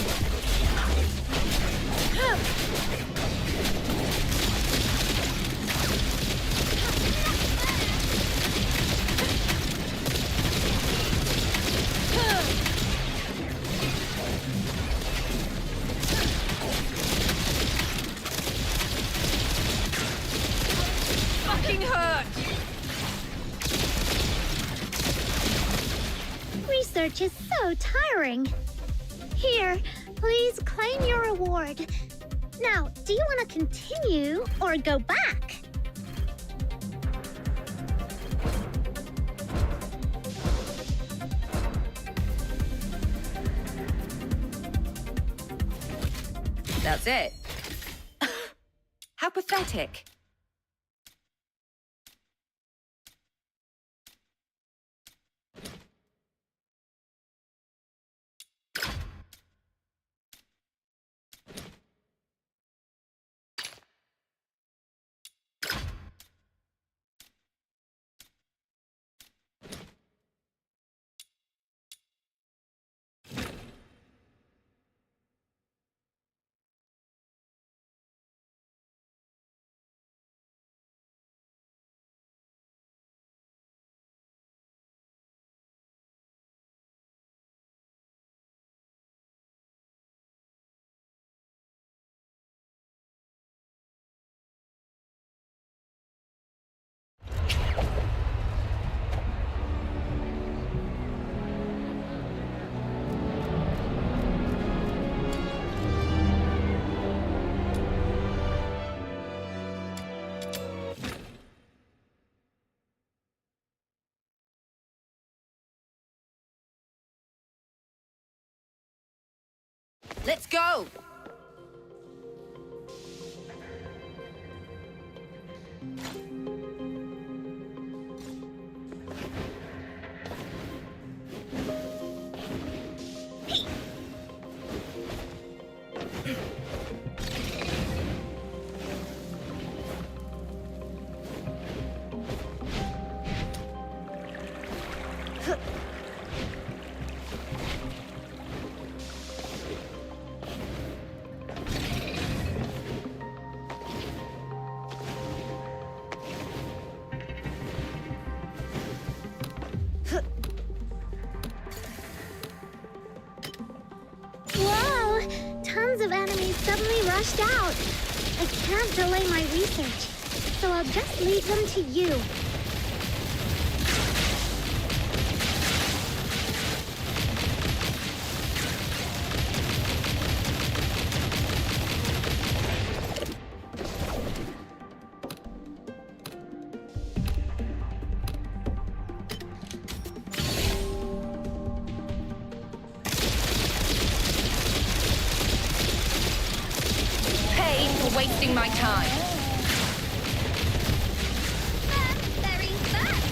Fucking hurt! Research is so tiring. Here, please claim your reward. Now, do you want to continue or go back? That's it. How pathetic. Let's go! Tons of enemies suddenly rushed out. I can't delay my research, so I'll just leave them to you. wasting my time. Very fast.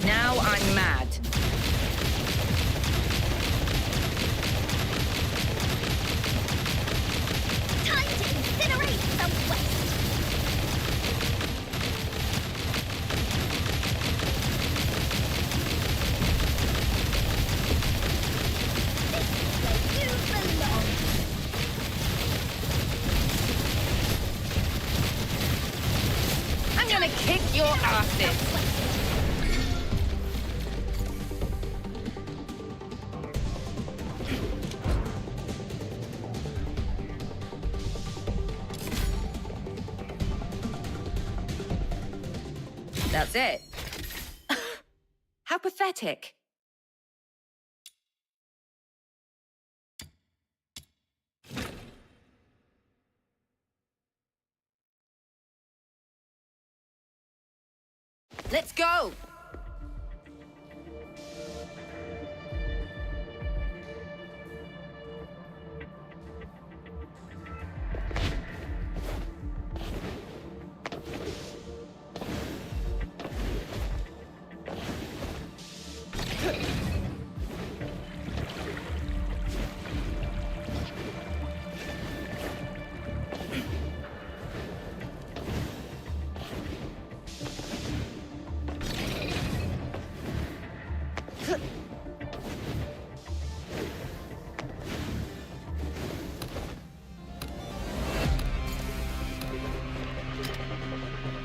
Now I'm mad. Time to incinerate the waste. This is where you belong. I'm gonna kick your asses. That's it. How pathetic. Let's go.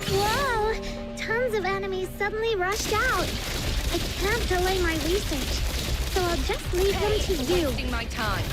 Whoa! Tons of enemies suddenly rushed out. I can't delay my research, so I'll just leave them to you. Wasting my time.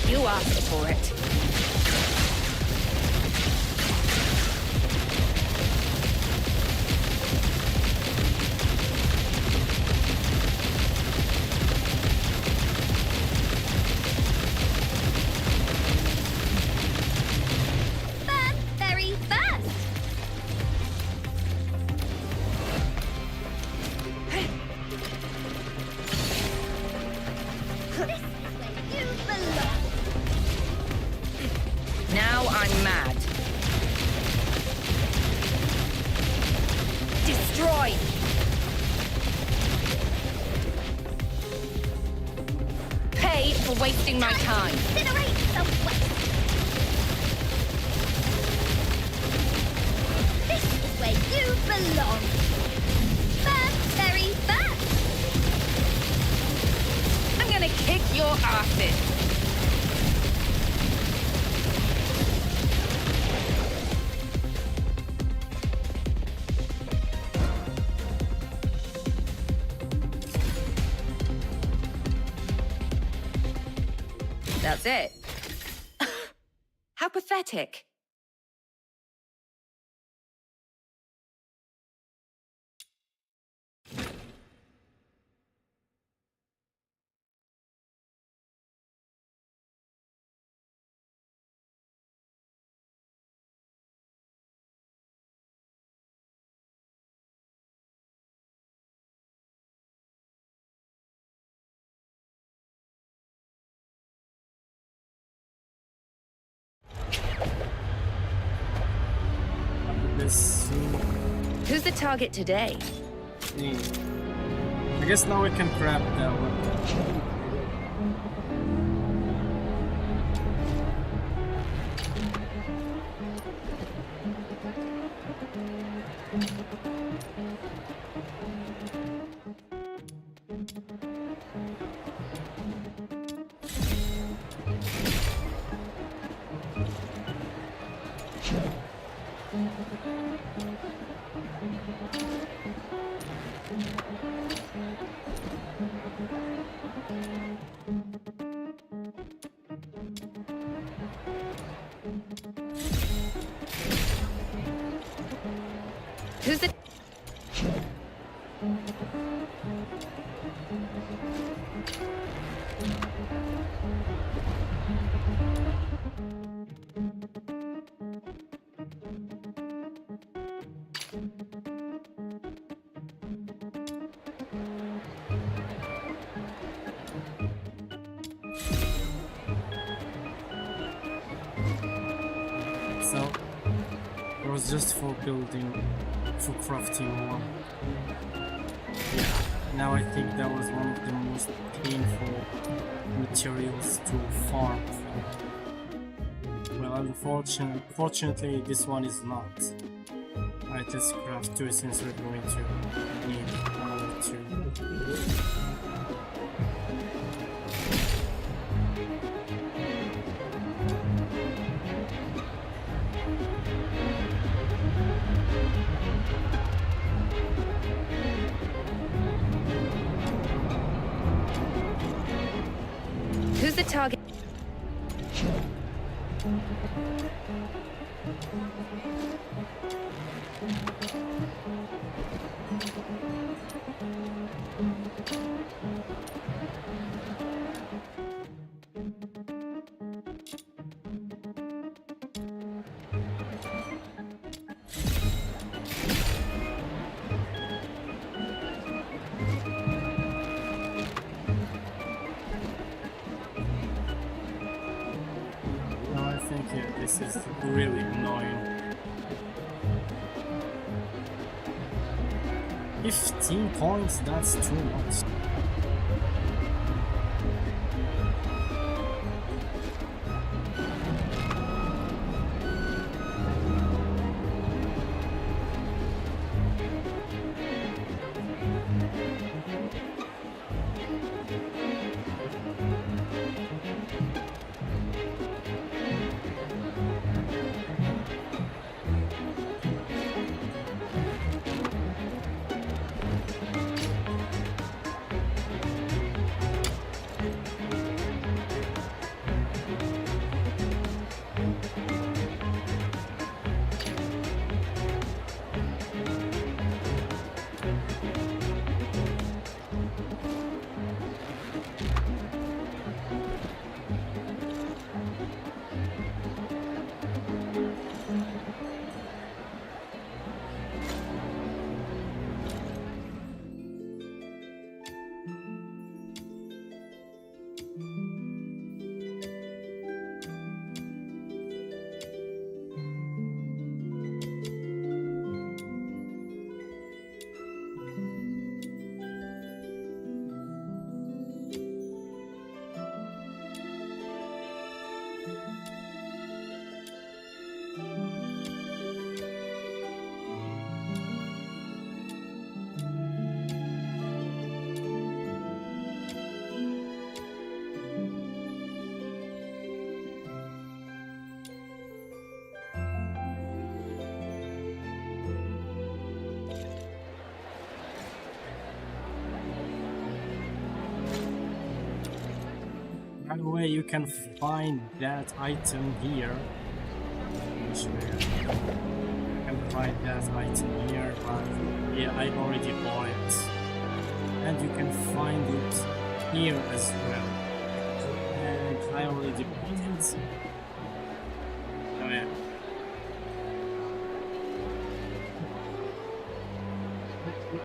You asked for it. Burn very fast. This is where you belong. Now I'm mad. Destroy! Pay for wasting my time. Incinerate the waste. This is where you belong. Burn very fast. I'm gonna kick your asses. That's it. How pathetic. This. Who's the target today? I guess now we can grab the weapon. Who's the... So it was just for building, for crafting more. Yeah, now I think that was one of the most painful materials to farm. Well, unfortunately, this one is not. Alright, let's craft 2 since we're going to need 1 or 2. Who's the target? No, I think this is really annoying. 15 points, that's too much. By the way, you can find that item here. You can find that item here, but yeah, I already bought it. And you can find it here as well. And I already bought it. Oh yeah.